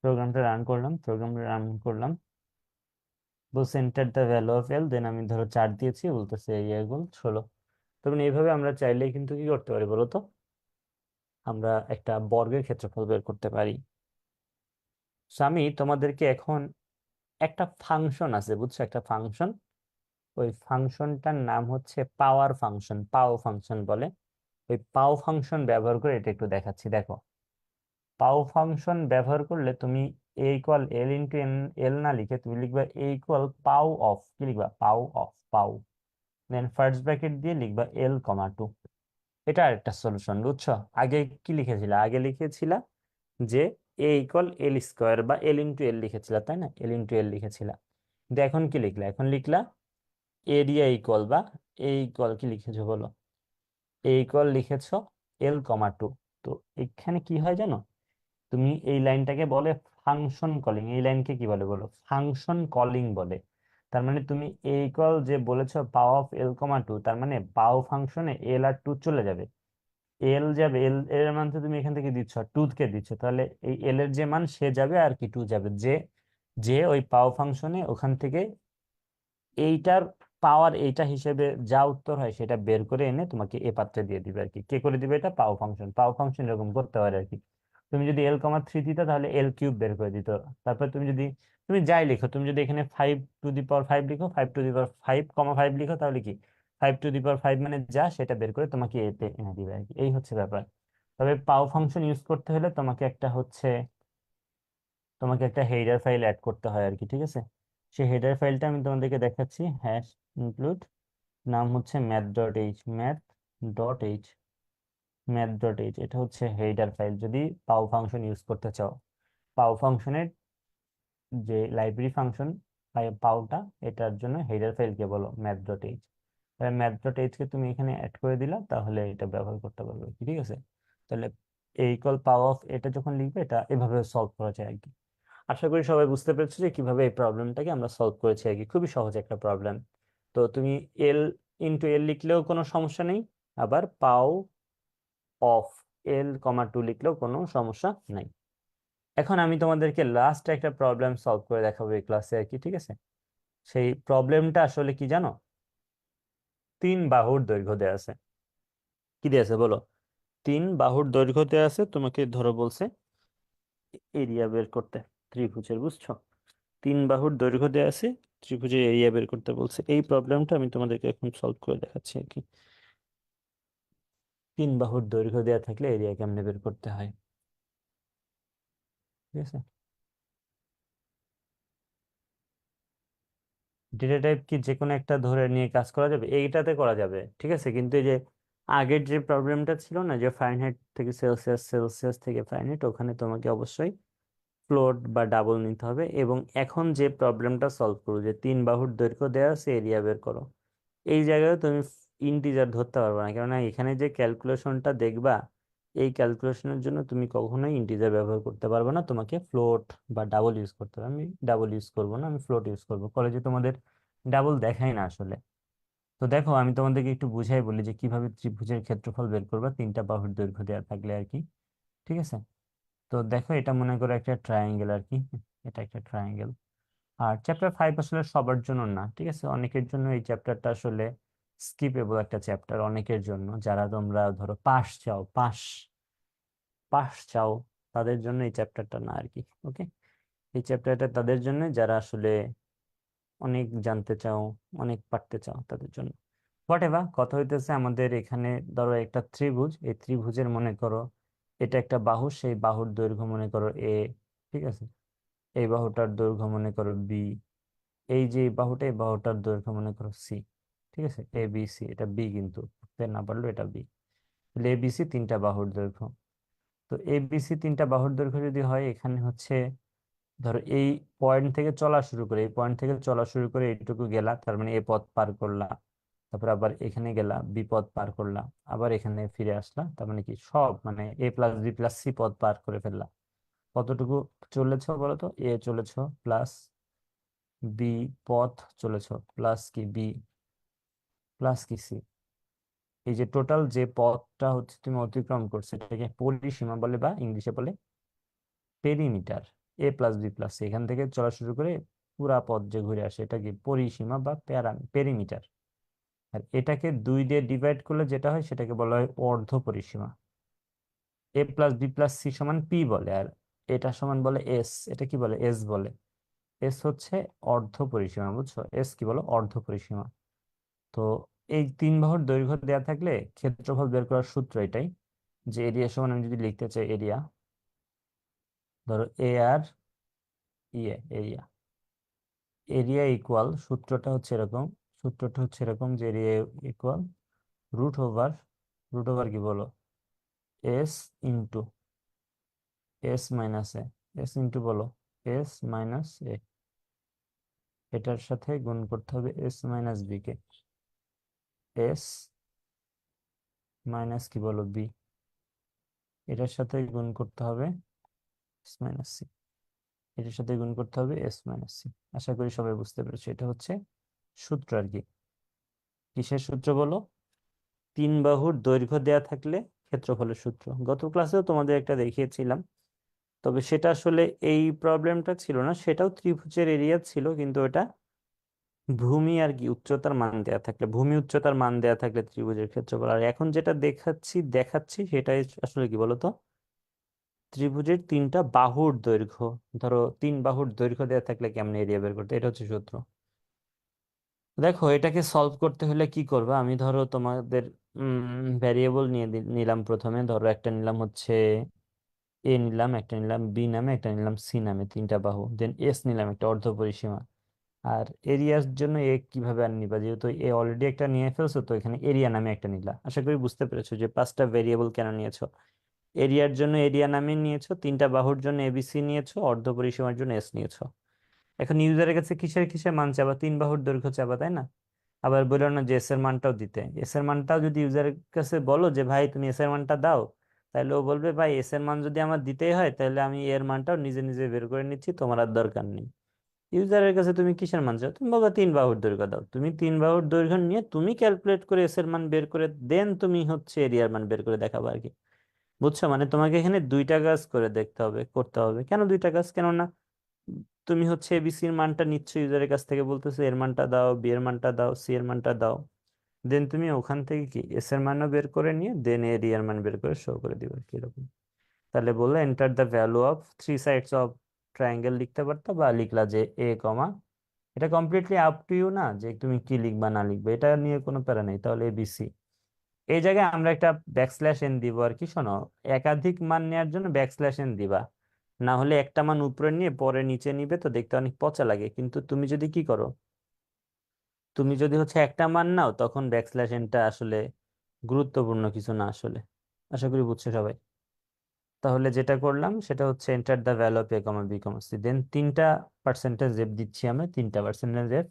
Speaker 1: প্রোগ্রামটা রান করলাম, প্রোগ্রামটা রান করলাম, বলছে এন্টার দ্য ভ্যালু অফ এল, দেন আমি ধরো 4 দিয়েছি, বলতেছে এরিয়া ইকুয়াল 16। তখন এইভাবে আমরা চাইলেই কিন্তু কি করতে পারি বলো তো, আমরা একটা বর্গের ক্ষেত্রফল বের করতে পারি। So, আমি তোমাদেরকে এখন একটা ফাংশন আছে, বুঝছো, একটা ফাংশন, ওই ফাংশনটার নাম হচ্ছে পাওয়ার ফাংশন, পাও ফাংশন বলে। ওই পাও ফাংশন ব্যবহার করে এটা একটু দেখাচ্ছি, দেখো। পাও ফাংশন ব্যবহার করলে তুমি এ ইকুয়াল এল ইন্টু এন, এল না লিখে তুমি লিখবা এ ইকুয়াল পাও অফ, কি লিখবা, পাও অফ, পাও। দেন ফার্স্ট ব্র্যাকেট দিয়ে লিখবা এল কমা টু। এটা আরেকটা সলিউশন, বুঝছো? আগে কি লিখেছিলা? আগে লিখেছিলা যে এ ইকুয়াল এল স্কোয়ার বা এল ইন্টু এল লিখেছিলা, তাই না? L into L লিখেছিলা। কিন্তু এখন কি লিখলা? এখন লিখলা এরিয়া ইকুয়াল বা এ ইকুয়াল কি লিখেছো বলো? এ ইকুয়াল লিখেছো এল কমা টু। তো এখানে কি হয় জানো? তুমি এই লাইনটাকে বলে ফাংশন কলিং। এই লাইনকে কি বলে বলো? ফাংশন কলিং বলে। তার মানে তুমি এ ইকুয়াল যে বলেছো পাও অফ এল কমা টু, তার মানে পাও ফাংশনে এল আর টু চলে যাবে। এল যাবে, এল এর মান তো তুমি এখান থেকে দিচ্ছ, টু কে দিচ্ছ, তাহলে এই এল এর যে মান সে যাবে আর কি টু যাবে। যে যে ওই পাও ফাংশনে ওখান থেকে এইটার পাওয়ার এইটা হিসেবে যা উত্তর হয় সেটা বের করে এনে তোমাকে এ পাত্রে দিয়ে দিবে আর কি। কে করে দিবে? এটা পাও ফাংশন। পাও ফাংশন এরকম করতে পারে আর কি। তুমি যদি এল কমা থ্রি দিতে তাহলে এল কিউব বের করে দিত। তারপর তুমি যদি তুমি যাই লিখো, তুমি যদি এখানে five to the power five লিখো, five to the power five comma five লিখো, তাহলে কি five to the power five মানে যা সেটা বের করে তোমাকে এতে এনে দিবে আর কি। এই হচ্ছে ব্যাপার। তবে পাও ফাংশন ইউজ করতে হলে তোমাকে একটা হেডার ফাইল অ্যাড করতে হয় আর কি, ঠিক আছে? সেই হেডার ফাইলটা আমি তোমাদেরকে দেখাচ্ছি। হ্যাশ ইনক্লুড, নাম হচ্ছে math dot H, math dot H, এটা হচ্ছে হেডার ফাইল যদি পাও ফাংশন ইউজ করতে চাও। পাও ফাংশনের যে লাইব্রেরি ফাংশন পাওটা, এটার জন্য হেডার ফাইলকে বলো ম্যাথ ডট এইচ। তাহলে ম্যাথ ডট এইচ কে তুমি এখানে অ্যাড করে দিলা, তাহলে এটা ব্যবহার করতে পারবে কি, ঠিক আছে? তাহলে এই ইকুয়াল পাও অফ এটা যখন লিখবে, এটা এভাবে সলভ করা যায় আর কি। আশা করি সবাই বুঝতে পেরেছো যে কিভাবে এই প্রবলেমটাকে আমরা সলভ করেছি আর কি। খুবই সহজ একটা প্রবলেম। তো তুমি এল ইন্টু এল লিখলেও কোনো সমস্যা নেই, আবার পাও অফ এল কমা টু লিখলেও কোনো সমস্যা নাই। এখন আমি তোমাদেরকে লাস্ট একটা প্রবলেম সলভ করে দেখাবো এই ক্লাসে আর কি, ঠিক আছে? সেই প্রবলেমটা আসলে কি জানো? তিন বাহুর দৈর্ঘ্য দেয়া আছে। কি দেয়া আছে বলো? তিন বাহুর দৈর্ঘ্য দেয়া আছে, তোমাকে ধরো বলছে এরিয়া বের করতে ত্রিভুজের, বুঝছো? তিন বাহুর দৈর্ঘ্য দেয়া আছে, ত্রিভুজের এরিয়া বের করতে বলছে। এই প্রবলেমটা আমি তোমাদেরকে এখন সলভ করে দেখাচ্ছি আর কি। তিন বাহুর দৈর্ঘ্য দেয়া থাকলে এরিয়া কেমনে বের করতে হয়, ঠিক আছে? ডেটা টাইপ কি যে কোনো একটা ধরে নিয়ে কাজ করা যাবে? এইটাতে করা যাবে, ঠিক আছে। কিন্তু এই যে আগের যে প্রবলেমটা ছিল না, যে ফারেনহাইট থেকে সেলসিয়াস, সেলসিয়াস থেকে ফারেনহাইট, ওখানে তোমাকে অবশ্যই ফ্লোট বা ডাবল নিতে হবে। এবং এখন যে প্রবলেমটা সলভ করো, যে তিন বাহুর দৈর্ঘ্য দেওয়া আছে এরিয়া বের করো, এই জায়গায় তুমি ইন্টিজার ধরতে পারবে না, কেননা এখানে যে ক্যালকুলেশনটা দেখবা, এই ক্যালকুলেশনের জন্য তুমি কখনোই ইন্টিজার ব্যবহার করতে পারবে না। তোমাকে ফ্লোট বা ডাবল ইউজ করতে হবে। আমি ডাবল ইউজ করবো না, আমি ফ্লোট ইউজ করবো। কলেজে তোমাদের ডাবল দেখাই না আসলে। তো দেখো, আমি তোমাদেরকে একটু বুঝাই বলি যে কিভাবে ত্রিভুজের ক্ষেত্রফল বের করবা তিনটা বাহুর দৈর্ঘ্য দেওয়া থাকলে আর কি, ঠিক আছে? তো দেখো, এটা মনে করো একটা ট্রায়াঙ্গেল আর কি। এটা একটা ট্রায়াঙ্গেল। আর চ্যাপ্টার ফাইভ আসলে সবার জন্য না, ঠিক আছে? অনেকের জন্য এই চ্যাপ্টারটা আসলে স্কিপেবল একটা চ্যাপ্টার। অনেকের জন্য যারা তোমরা ধরো পাস চাও, তাদের জন্য এই চ্যাপ্টারটা না আর কি। ওকে, এই চ্যাপ্টারটা তাদের জন্য যারা আসলে অনেক জানতে চাও, অনেক পারতে চাও, তাদের জন্য। হোয়াট এভার, কথা হইতেছে আমাদের এখানে ধরো একটা ত্রিভুজ, এই ত্রিভুজের মনে করো এটা একটা বাহু, সেই বাহুর দৈর্ঘ্য মনে করো এ, ঠিক আছে? এই বাহুটার দৈর্ঘ্য মনে করো বি। এই যে এই বাহুটা, এই বাহুটার দৈর্ঘ্য মনে করো সি, ঠিক আছে? এ বি সি, এটা বি কিন্তু বুঝতে না পারলো এটা বি। তাহলে এ বি সি তিনটা বাহুর দৈর্ঘ্য। তো এ বি সি তিনটা বাহুর দৈর্ঘ্য যদি হয়, এখানে হচ্ছে ধরো এই পয়েন্ট থেকে চলা শুরু করে, এই পয়েন্ট থেকে চলা শুরু করে এইটুকু গেলা, তার মানে এ পথ পার করলা। তারপর আবার এখানে গেলা, বি পথ পার করলা। আবার এখানে ফিরে আসলা, তার মানে কি সব মানে এ প্লাস বি প্লাস সি পথ পার করে ফেললা। কতটুকু চলেছ বলো তো? এ চলেছ, প্লাস বি পথ চলেছ, প্লাস কি বি, প্লাস কি সি। এই যে টোটাল যে পথটা হচ্ছে তুমি অতিক্রম করছো, এটাকে পরিসীমা বলে বা ইংলিশে বলে পেরিমিটার। এ প্লাস বি প্লাস সি, এখান থেকে চলা শুরু করে পুরা পথ যে ঘুরে আসে, এটা কি পরিসীমা বা পেরিমিটার। আর এটাকে দুই দিয়ে ডিভাইড করলে যেটা হয় সেটাকে বলা হয় অর্ধ পরিসীমা। এ প্লাস বি প্লাস সি সমান পি বলে, আর এটা সমান বলে এস। এটা কি বলে? এস বলে। এস হচ্ছে অর্ধ পরিসীমা, বুঝছো? এস কি বলো? অর্ধ পরিসীমা। তো এই তিন বাহুর দৈর্ঘ্য দেওয়া থাকলে ক্ষেত্রফল বের করার সূত্র এটাই, যে এরিয়া সমান, আমি যদি লিখতে চাই এরিয়া, ধরো এ আর এরিয়া, এরিয়া ইকুয়াল, সূত্রটা হচ্ছে এরকম যে area equal root over root over কি বলো, S into S minus A, S into বলো এস মাইনাস এ, এটার সাথে গুণ করতে হবে এস মাইনাস বি কে, এস মাইনাস কি বলো বি, এটার সাথে গুণ করতে হবে এস মাইনাস সি, এটার সাথে গুণ করতে হবে এস মাইনাস সি। আশা করি সবাই বুঝতে পেরেছো, এটা হচ্ছে সূত্র আর কি। কিসের সূত্র বলো, তিন বাহুর দৈর্ঘ্য দেয়া থাকলে ক্ষেত্রফলের সূত্র। গত ক্লাসেও তোমাদের একটা দেখিয়েছিলাম, তবে সেটা আসলে এই প্রবলেমটা ছিল না, সেটাও ত্রিভুজের এরিয়া ছিল, কিন্তু এটা ভূমি আর কি উচ্চতার মান দেয়া থাকলে, ভূমি উচ্চতার মান দেয়া থাকলে ত্রিভুজের ক্ষেত্রফল। আর এখন যেটা দেখাচ্ছি সেটাই আসলে কি বলতো, ত্রিভুজের তিনটা বাহুর দৈর্ঘ্য। ধরো তিন বাহুর দৈর্ঘ্য দেওয়া থাকলে কেমন এরিয়া বের করতে, এটা হচ্ছে সূত্র। দেখো এটাকে সলভ করতে হলে কি করবে, আমি ধরো তোমাদের ভ্যারিয়েবল নিলাম। প্রথমে ধরো একটা নিলাম হচ্ছে এ নিলাম, একটা নিলাম বি নামে, একটা নিলাম সি নামে, তিনটা বাহু। দেন এস নিলাম একটা অর্ধ পরিসীমা। আর এরিয়ার জন্য এ কিভাবে আর নিবা, যেহেতু এ অলরেডি একটা নিয়ে ফেলছো, তো এখানে এরিয়া নামে একটা নিলা। আশা করি বুঝতে পেরেছো যে পাঁচটা ভেরিয়েবল কেন নিয়েছো। এরিয়ার জন্য এরিয়া নামে নিয়েছো, তিনটা বাহুর জন্য এবিসি নিয়েছো, অর্ধ পরিসীমার জন্য এস নিয়েছো। এখন ইউজারের কাছে কিসের কিসের মান চাবা, তিন বাহুর দৈর্ঘ্য চাবা, তাই না? আবার বললো না যে এস এর মানটাও দিতে, এস এর মানটাও যদি ইউজারের কাছে বলো যে ভাই তুমি এস এর মানটা দাও, তাহলে ও বলবে ভাই এস এর মান যদি আমার দিতেই হয় তাহলে আমি এর মানটাও নিজে নিজে বের করে নিচ্ছি, তোমার আর দরকার নেই। ইউজারের কাছে তুমি কিসের মান চাও, তুমি বলবা তিন বাহুর দৈর্ঘ্য দাও, তুমি তিন বাহুর দৈর্ঘ্য নিয়ে তুমি ক্যালকুলেট করে এস এর মান বের করে দেন তুমি হচ্ছে এরিয়ার মান বের করে দেখাবো আর কি। বুঝছো, মানে তোমাকে এখানে দুইটা কাজ করে দেখতে হবে, করতে হবে। কেন দুইটা কাজ, কেন না তুমি হচ্ছে এবিসির মানটা নিচ্ছ ইউজারের কাছ থেকে, বলতেছো এর মানটা দাও, বি এর মানটা দাও, সি এর মানটা দাও। দেন তুমি ওখান থেকে কি এস এর মানও বের করে নিয়ে দেন এরিয়ার মান বের করে শো করে দিবে কিরকম। তাহলে বললো enter the value of three sides of triangle লিখতে পারতো, বা লিখলা যে এ কমা, এটা কমপ্লিটলি আপ টু ইউ, না যে তুমি কি লিখবা না লিখবে, এটা নিয়ে কোনো প্যারা নেই। তাহলে এবিসি, এই জায়গায় আমরা একটা ব্যাকস্ল্যাশ এন দিব আর কি। শোনো, একাধিক মান নেওয়ার জন্য ব্যাকস্ল্যাশ এন দিবা, না হলে একটা মান উপরে নিয়ে পরে নিচে নিবে তো দেখতে অনেক পচা লাগে। কিন্তু তুমি যদি কি করো, তুমি যদি হচ্ছে একটা মান নাও, তখন ব্যাকস্ল্যাশ এনটা আসলে গুরুত্বপূর্ণ কিছু না আসলে। আশা করি বুঝছো সবাই। তাহলে যেটা করলাম সেটা হচ্ছে enter the value of A comma B comma C, then তিনটা পার্সেন্টেজ এফ দিচ্ছি আমরা, তিনটা percentage F,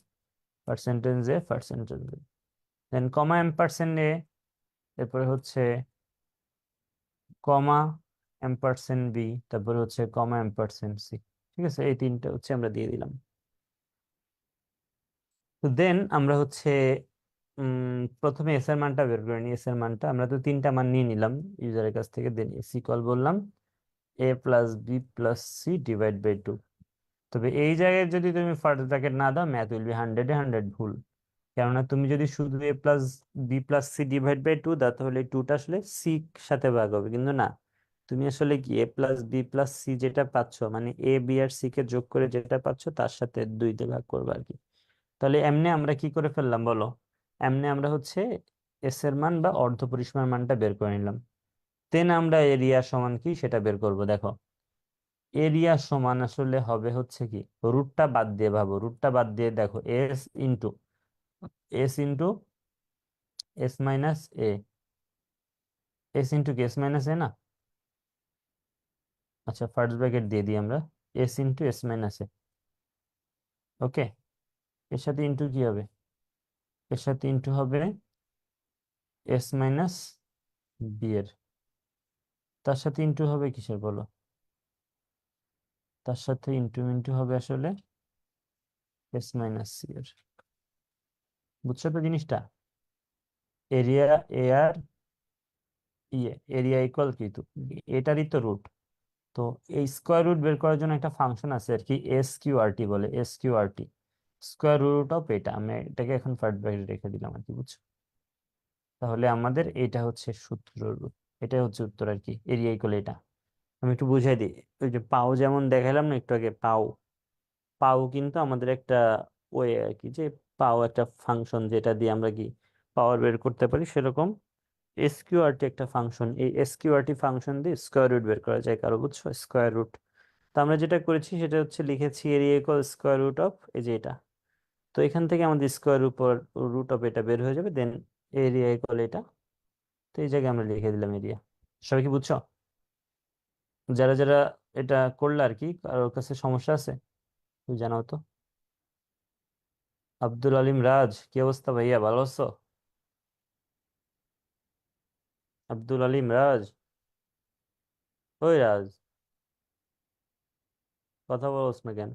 Speaker 1: percentage F, percentage F, then comma M percent A, এরপরে হচ্ছে কমা এম্পারসেন্ট বি, তারপরে হচ্ছে কমা এম্পারসেন্ট সি। ঠিক আছে, এই তিনটা হচ্ছে আমরা দিয়ে দিলাম। তো দেন আমরা হচ্ছে প্রথমে এস এর মানটা বের করে নিই। এস এর মানটা আমরা তো তিনটা মান নিয়ে নিলাম ইউজারের কাছ থেকে, দেন এস ইকুয়াল বললাম A plus B plus C divide by two. তবে এই জায়গায় যদি তুমি ফার্স্ট ব্র্যাকেট না দাও, ম্যাথ উইল বি হান্ড্রেডে হান্ড্রেড ভুল। কেননা তুমি যদি শুধু A plus B plus C divide by two দাও, তাহলে এই টুটা আসলে সি সাথে ভাগ হবে, কিন্তু না, তুমি আসলে কি এ প্লাস বি প্লাস সি যেটা পাচ্ছ, মানে A B R C K যোগ করে যেটা পাচ্ছ তার সাথে দুই দিয়ে ভাগ করবে আর কি। তাহলে এমনি আমরা কি করে ফেললাম বলো, এমনি আমরা হচ্ছে এস এর মান বা অর্ধ পরিসীমার মানটা বের করে নিলাম। দেন আমরা এরিয়া সমান কি সেটা বের করব। দেখো এরিয়া সমান আসলে হবে হচ্ছে কি, রুটটা বাদ দিয়ে ভাবো, রুটটা বাদ দিয়ে দেখো S into S minus A, S into কি এস মাইনাস এ না, আচ্ছা ফার্স্ট ব্র্যাকেট দিয়ে দিই আমরা, এস ইন্টু এস মাইনাস এ। ওকে, এর সাথে ইন্টু কি হবে, এর সাথে ইন্টু হবে এস মাইনাস বি এর, তার সাথে ইন্টু হবে কিসের বলো, তার সাথে ইন্টু ইন্টু হবে আসলে এস মাইনাস সি এর। বুঝছো তো জিনিসটা, এরিয়া এ আর ইয়ে, এরিয়া ইকুয়াল কি তো এটারই তো রুট। তো এই স্কোয়ার রুট বের করার জন্য একটা ফাংশন আছে আর কি, এস কিউ আর টি বলে, S Q R T, square root of এটা। আমি এটাকে এখন ফার্স্ট ব্র্যাকেটে রেখে দিলাম আর কি, বুঝছো? তাহলে আমাদের এটা হচ্ছে সূত্র রূপ, এটাই হচ্ছে উত্তর আর কি, এরিয়া ইকুয়াল এটা। আমি একটু বুঝাই দিই, ওই যে পাও যেমন দেখালাম না একটু আগে, পাও, পাও কিন্তু আমাদের একটা ওয়ে আর কি, যে পাও একটা ফাংশন যেটা দিয়ে আমরা কি পাওয়ার বের করতে পারি, সেরকম এসকিউআরটি একটা ফাংশন। এই এসকিউআরটি ফাংশন দিয়ে স্কোয়ার রুট বের করা যায় কারো, বুঝছো, স্কোয়ার রুট। তো আমরা যেটা করেছি সেটা হচ্ছে লিখেছি area equal square root of এই যে এটা। তো এখান থেকে আমাদের স্কোয়ার উপর রুট অফ এটা বের হয়ে যাবে, দেন এরিয়া ইকুয়াল এটা। তো এই জায়গায় আমরা লিখে দিলাম এরিয়া। সবাই কি বুঝছো? যারা যারা এটা করলে আর কি, কারোর কাছে সমস্যা আছে তুমি জানাও তো। আব্দুল আলিম রাজ, কি অবস্থা ভাইয়া, ভালো আছো? আব্দুল আলিম রাজ, ওই রাজ, কথা বলছ না কেন?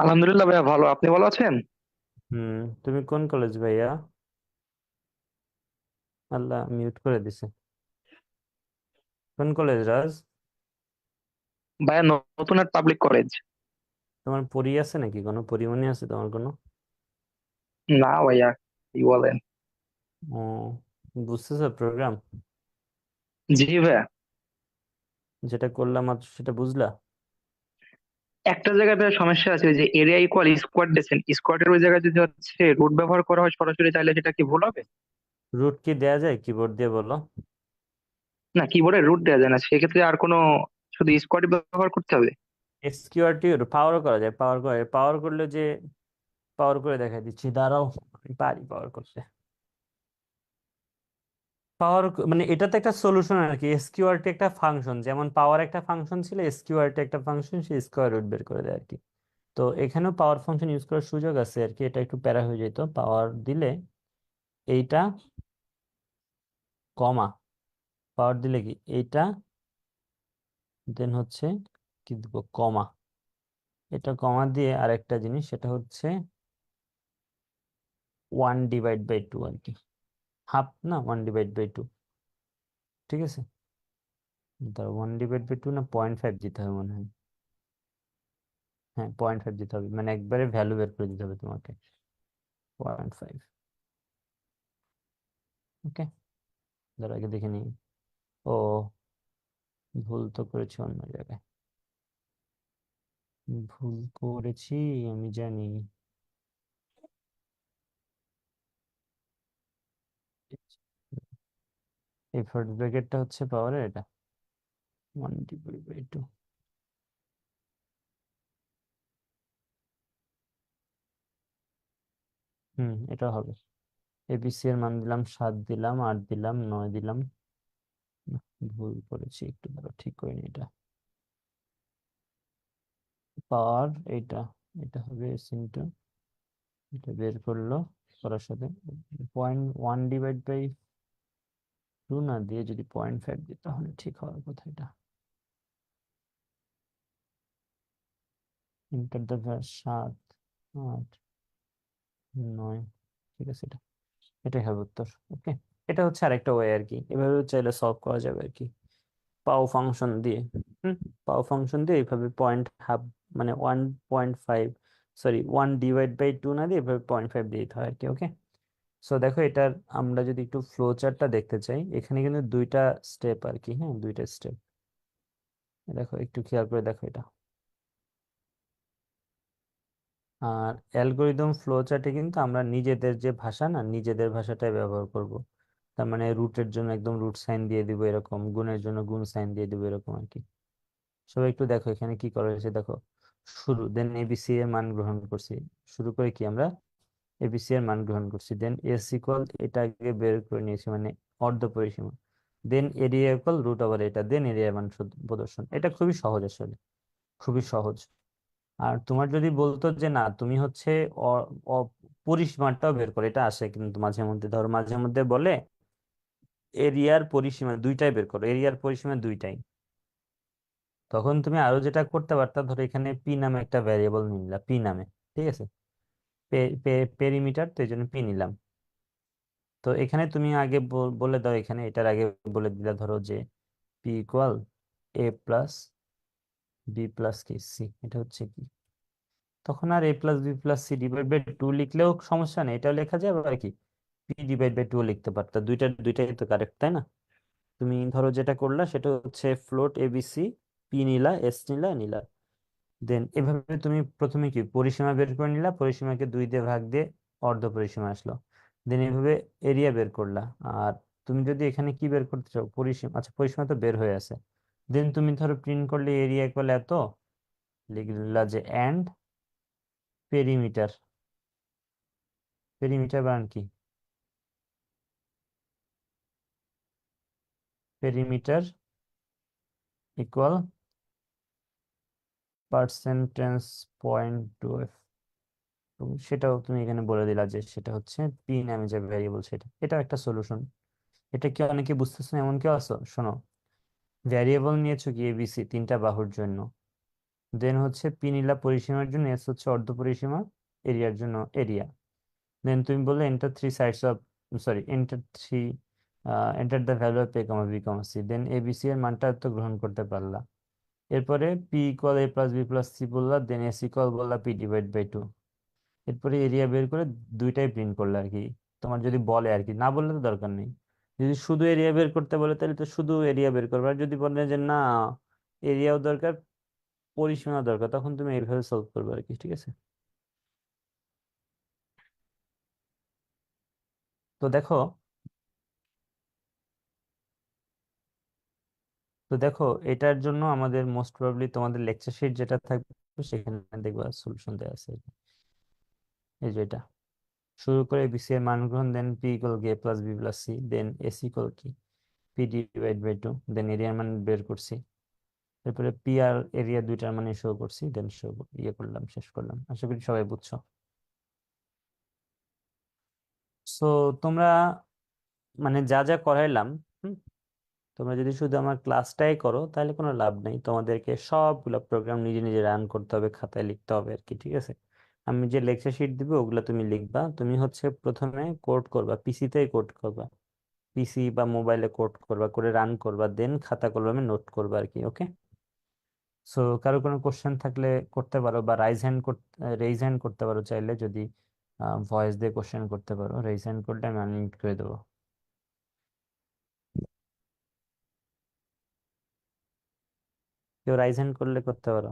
Speaker 3: আলহামদুলিল্লাহ ভাইয়া, ভালো। আপনি ভালো আছেন?
Speaker 1: হুম। তুমি কোন কলেজ ভাইয়া? আল্লাহ, মিউট করে দিছে। কোন কলেজ রাজ?
Speaker 3: ভাইয়া, নতুন এক পাবলিক কলেজ।
Speaker 1: তোমার পরী আছে নাকি, কোনো পরীমণি আছে তোমার কোনো?
Speaker 3: না ভাইয়া, কি বলেন?
Speaker 1: ও, বুঝতেছো প্রোগ্রাম?
Speaker 3: জি ভাইয়া।
Speaker 1: যেটা করলাম মাত্র সেটা বুঝলা?
Speaker 3: একটা জায়গায় ভাইয়া সমস্যা আছে, যে এরিয়া ইকুয়াল স্কোয়াড ডিসেন্ট, স্কোয়াডের ওই জায়গায় যদি হচ্ছে রুট ব্যবহার করা হয় সরাসরি, তাহলে সেটা কি ভুল হবে?
Speaker 1: রুট কি দেয়া যায় কিবোর্ড দিয়ে, বলো?
Speaker 3: না, কিবোর্ডে রুট দেওয়া যায় না, সেক্ষেত্রে আর কোনো, শুধু স্কোয়াড ব্যবহার করতে হবে?
Speaker 1: এসকিউআরটি পাওয়ারও করা যায়, পাওয়ার করে, পাওয়ার করলে যে, পাওয়ার করে দেখাই দিচ্ছি দাঁড়াও। আমি পারি পাওয়ার করতে। পাওয়ার মানে এটাতে একটা সলিউশন আর কি। এসকিউআরটি একটা ফাংশন, যেমন পাওয়ার একটা ফাংশন ছিল, এসকিউআরটি একটা ফাংশন, সে স্কোয়ার রুট বের করে দেয় আর কি। তো এখানেও পাওয়ার ফাংশন ইউজ করার সুযোগ আছে আর কি। এটা একটু প্যারা হয়ে যেত পাওয়ার দিলে, এইটা কমা, পাওয়ার দিলে কি এইটা, দেন হচ্ছে কি দিব, কমা। এটা কমা দিয়ে আরেকটা জিনিস, সেটা হচ্ছে 1/2 আর কি। হাফ না, 1/2। ঠিক আছে, ধরো 1/2 না 0.5 দিতে হবে মনে হয়। হ্যাঁ, 0.5 দিতে হবে, মানে একবারে ভ্যালু বের করে দিতে হবে তোমাকে, 0.5। ওকে, ধরো আগে দেখে নিই। ও, ভুল তো করেছি অন্য জায়গায়, ভুল করেছি, আমি জানি। এই ফার্স্ট ব্র্যাকেটটা হচ্ছে পাওয়ারের, এটা 1/2। এটা হবে। এবিসি এর মান দিলাম 7, দিলাম 8, দিলাম 9, দিলাম। না, ভুল করেছি একটু, ধরো ঠিক করিনি এটা। পাওয়ার এইটা, এটা হবে সিন্টু, এটা বের করলো, করার সাথে 0.1/2 না দিয়ে যদি 0.5 দিই তাহলে ঠিক হওয়ার কথা এটা। Enter the 7, 8, 9। ঠিক আছে, এটা এটাই হবে উত্তর। ওকে, এটা হচ্ছে আরেকটা ওয়ে আর কি, এভাবে চাইলে সলভ করা যাবে আর কি, পাও ফাংশন দিয়ে। হুম, পাও ফাংশন দিয়ে এইভাবে পয়েন্ট হাফ, মানে 1.5, সরি 1/2 না দিয়ে এভাবে 0.5 দিয়ে দিতে হয় আর কি। ওকে, সো দেখো এটার, আমরা যদি একটু ফ্লো চার্টটা দেখতে চাই, এখানে কিন্তু দুইটা স্টেপ আর কি। হ্যাঁ, দুইটা স্টেপ, দেখো একটু খেয়াল করে দেখো এটা। আর অ্যালগোরিদম ফ্লো চার্টে কিন্তু আমরা নিজেদের যে ভাষা, না নিজেদের ভাষাটাই ব্যবহার করব। তার মানে রুটের জন্য একদম রুট সাইন দিয়ে দিব এরকম, গুণের জন্য গুণ সাইন দিয়ে দিব এরকম আর কি। সবাই একটু দেখো এখানে কি করা হয়েছে, দেখো শুরু, দেন এবিসি এর মান গ্রহণ করছি, শুরু করে কি আমরা এবিসি এর মান গ্রহণ করছি, দেন এস ইকুয়াল এটা আগে বের করে নিয়েছি, মানে অর্ধ পরিসীমা, দেন এরিয়া ইকুয়াল রুট ওভার এটা, দেন এরিয়া মান প্রদর্শন। এটা খুবই সহজ আসলে, খুবই সহজ। আর তোমার যদি বলতো যে না তুমি হচ্ছে পরিসীমাটাও বের করে, এটা আসে কিন্তু মাঝে মধ্যে, ধরো মাঝে মধ্যে বলে এরিয়ার পরিসীমা দুইটাই বের করো, এরিয়ার পরিসীমা দুইটাই, তখন তুমি আরো যেটা করতে পারতা, ধরো এখানে পি নামে একটা ভ্যারিয়েবল নিলা, পি নামে, ঠিক আছে, পেরিমিটার, তো এই জন্য পি নিলাম। তো এখানে তুমি আগে বলে দাও, এখানে এটার আগে বলে দিলা ধরো যে P equal A plus B plus কি সি, এটা হচ্ছে কি, তখন আর a+b+c/2 লিখলেও সমস্যা নেই, এটাও লেখা যাবে আর কি, p/2 লিখতে পারতা, দুইটাই তো কারেক্ট, তাই না? তুমি ধরো যেটা করলা সেটা হচ্ছে ফ্লোট এবিসি, পি নিলা, এস নিলা, দেন এভাবে তুমি প্রথমে কি পরিসীমা বের করে নিলা, পরিসীমাকে 2 দিয়ে ভাগ দিয়ে অর্ধ পরিসীমা আসলো, দেন এভাবে এরিয়া বের করলা। আর তুমি যদি এখানে কি বের করতে চাও, পরিসীমা, আচ্ছা পরিসীমা তো বের হয়ে আছে, দেন তুমি ধরো প্রিন্ট করলে এরিয়া ইকুয়াল এত, লিখলা যে এন্ড পেরিমিটার, পেরিমিটার বানান কি, perimeter equal percentage point two F, সেটাও তুমি এখানে বলে দিলা যে সেটা হচ্ছে পি নামে যে ভ্যারিয়েবল সেটা, এটাও একটা সলিউশন। এটা কি অনেকে বুঝতেছো না এমন কেউ আছো? শোনো, ভ্যারিয়েবল নিয়েছো কি এবিসি তিনটা বাহুর জন্য, দেন হচ্ছে পি নিলা পরিসীমার জন্য, এস হচ্ছে অর্ধ পরিসীমা, এরিয়ার জন্য এরিয়া। দেন তুমি বললে enter three sides of, sorry enter three, enter the value of A comma B comma C, then ABC এর মানটা তো গ্রহণ করতে পারলা। এরপরে P equal A plus B plus C বললা, দেন এস ইকুয়াল বললা পি ডিভাইড বাই টু। এরপরে এরিয়া বের করে দুইটাই প্রিন্ট করলে আর কি, তোমার যদি বলে আর কি, না বললে তো দরকার নেই। যদি শুধু এরিয়া বের করতে বলে তাহলে তো শুধু এরিয়া বের করবে, আর যদি বলে যে না এরিয়াও দরকার পরিসীমা দরকার, তখন তুমি এইভাবে সলভ করবে আর কি, ঠিক আছে? তো দেখো, তো দেখো এটার জন্য আমাদের মোস্ট প্রবাবলি তোমাদের লেকচার শিট যেটা থাকবে সেখানে দেখবা সলিউশন দেওয়া আছে, এই যে এটা। শুরু করে বিসি এর মান গ্রহণ, দেন পি ইকুয়াল গে প্লাস বি প্লাস সি, দেন এস ইকুয়াল কি পি ডিভাইড বাই টু, দেন এরিয়ার মান বের করছি। এরপরে পি আর এরিয়া দুইটার মানে শো করছি, দেন শো ইয়ে করলাম, শেষ করলাম। আশা করি সবাই বুঝছো। সো তোমরা মানে যা যা করাইলাম, হুম, তোমরা যদি শুধু আমার ক্লাসটাই করো তাহলে কোনো লাভ নেই, তোমাদেরকে সবগুলো প্রোগ্রাম নিজে নিজে রান করতে হবে, খাতায় লিখতে হবে আর কি, ঠিক আছে? আমি যে লেকচার শিট দিব ওগুলো তুমি লিখবা, তুমি হচ্ছে প্রথমে কোড করবা, পিসিতেই কোড করবা, পিসি বা মোবাইলে কোড করবা, করে রান করবা, দেন খাতা কলমে নোট করবা আর কি, ওকে? সো কারো কোনো কোশ্চেন থাকলে করতে পারো, বা রেইজ হ্যান্ড করতে পারো চাইলে, যদি ভয়েস দিয়ে কোশ্চেন করতে পারো, রেইজ হ্যান্ড করলে আমি আনমিউট করে দেবো। কেউ রাইজ হ্যান্ড করলে করতে পারো,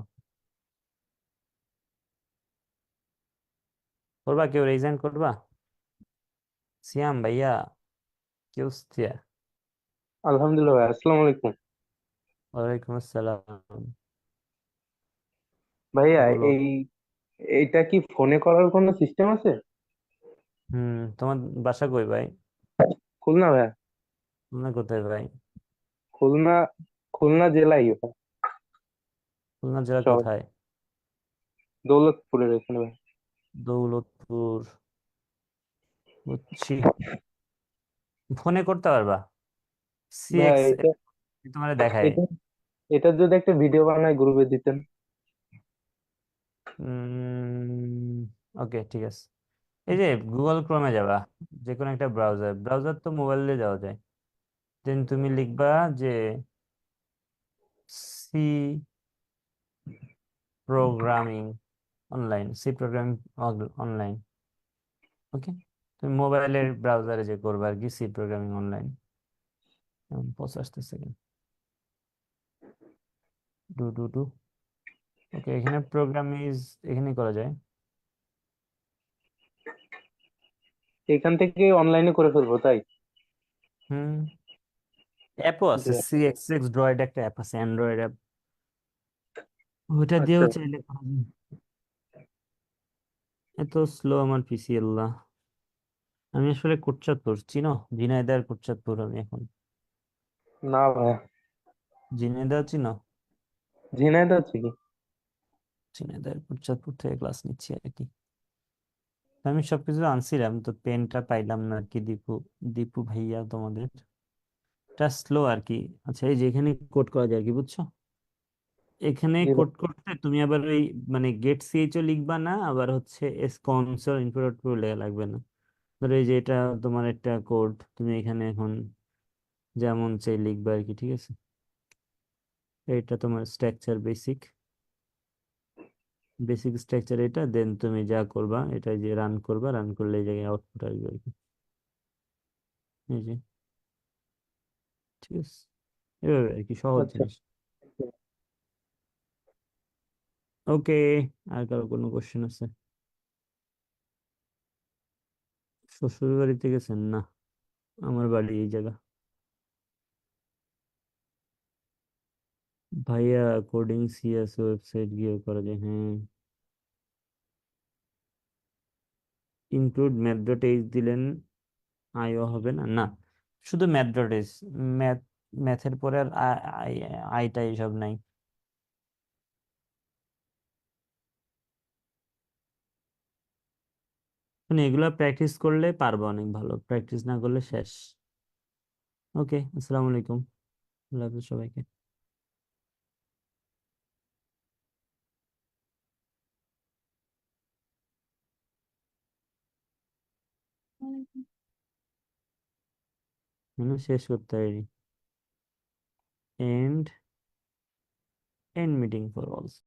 Speaker 1: করবা? কেউ রেইজ হ্যান্ড করবা? সিয়াম ভাইয়া, কেউ
Speaker 4: আলহামদুলিল্লাহ ভাই, আসসালামু আলাইকুম।
Speaker 1: ওয়ালাইকুম আসসালাম।
Speaker 4: ভাইয়া,
Speaker 1: বলো।
Speaker 4: এই এইটা কি ফোনে করার কোনো সিস্টেম আছে?
Speaker 1: তোমার বাসা কই ভাই?
Speaker 4: খুলনা ভাইয়া।
Speaker 1: তোমরা কোথায় ভাই?
Speaker 4: খুলনা, খুলনা জেলায় ভাই।
Speaker 1: খুলনা জেলা
Speaker 4: শহর
Speaker 1: কোথায়?
Speaker 4: দৌলতপুরের এখানে ভাই।
Speaker 1: দৌলতপুর, বুঝছি। ফোনে করতে পারবা?
Speaker 4: ভাই
Speaker 1: সিএক্স
Speaker 4: এটা
Speaker 1: তোমার দেখায়।
Speaker 4: এটা এটার যদি একটা ভিডিও বানায় গ্রুপে দিতেন।
Speaker 1: ওকে ঠিক আছে। এই যে গুগল ক্রোমে যাবা, যে কোনো একটা ব্রাউজার, ব্রাউজার তো মোবাইল দিয়ে যাওয়া যায়। দেন তুমি লিখবা যে C programming online, C programming online, okay? তুমি মোবাইলের ব্রাউজারে যে করবে আর কি, সি প্রোগ্রামিং অনলাইন, 50 সেকেন্ড, ডু ডু ডু, ওকে। এখানে প্রোগ্রাম ইজ এখানে করা যায়।
Speaker 4: এখান থেকে অনলাইনে করে ফেলবো তাই?
Speaker 1: হুম, অ্যাপও আছে,
Speaker 4: জি।
Speaker 1: সি এক্স এক্স ড্রয়েড একটা অ্যাপ আছে, অ্যান্ড্রয়েড অ্যাপ, ওটা
Speaker 4: আচ্ছা।
Speaker 1: দিয়েও চাইলে করা যায়। এত স্লো আমার পিসি, আল্লাহ। আমি আসলে কোটচাঁদপুর চিনো? ঝিনাইদহ কোটচাঁদপুর আমি এখন।
Speaker 4: না ভাইয়া,
Speaker 1: ঝিনাইদহ চিনো?
Speaker 4: ঝিনাইদহ থেকে।
Speaker 1: ঝিনাইদহ কোটচাঁদপুর থেকে ক্লাস নিচ্ছি আর কি। তো আমি সবকিছু আনছিলাম, তো পেনটা পাইলাম না আর কি। দীপু, দীপু ভাইয়া তোমাদের টা স্লো আর কি। আচ্ছা, এই যে এখানে কোড করা যায় আর কি, বুঝছো? এখানে
Speaker 4: জি ভাই।
Speaker 1: কোড করতে তুমি আবার ওই মানে গেট সিএইচও লিখবা না, আবার হচ্ছে এস কনসোল ইনপুট আউটপুট লেখা লাগবে না। ধরো এই যে এটা তোমার একটা কোড, তুমি এখানে এখন যেমন চাই লিখবা আর কি, ঠিক আছে? এটা তোমার স্ট্রাকচার বেসিক, বেসিক স্ট্রাকচার এটা। দেন তুমি যা করবা এটা যে রান করবা, রান করলে এই জায়গায় আউটপুট আসবে আর কি, এই যে, ঠিক আছে? এভাবে আর কি, সহজ
Speaker 4: আচ্ছা।
Speaker 1: জিনিস। ওকে, আর কারো কোনো কোশ্চেন আছে? শ্বশুর বাড়িতে গেছেন না? আমার বাড়ি এই জায়গা। ভাইয়া কোডিং সিএস ওয়েবসাইট গিয়ে করা যায়, হ্যাঁ। ইনক্লুড ম্যাথ ডট এইচ দিলেন আইও হবে না? না, শুধু ম্যাথ ডট এইচ, ম্যাথ ম্যাথের পরে আর আইটা এইসব নাই। মানে এগুলো প্র্যাকটিস করলে পারবো অনেক ভালো, প্র্যাকটিস না করলে শেষ। ওকে, আসসালামু আলাইকুম, আল্লাহ হাফেজ সবাইকে। মানে শেষ করতে পারি। End end meeting for all.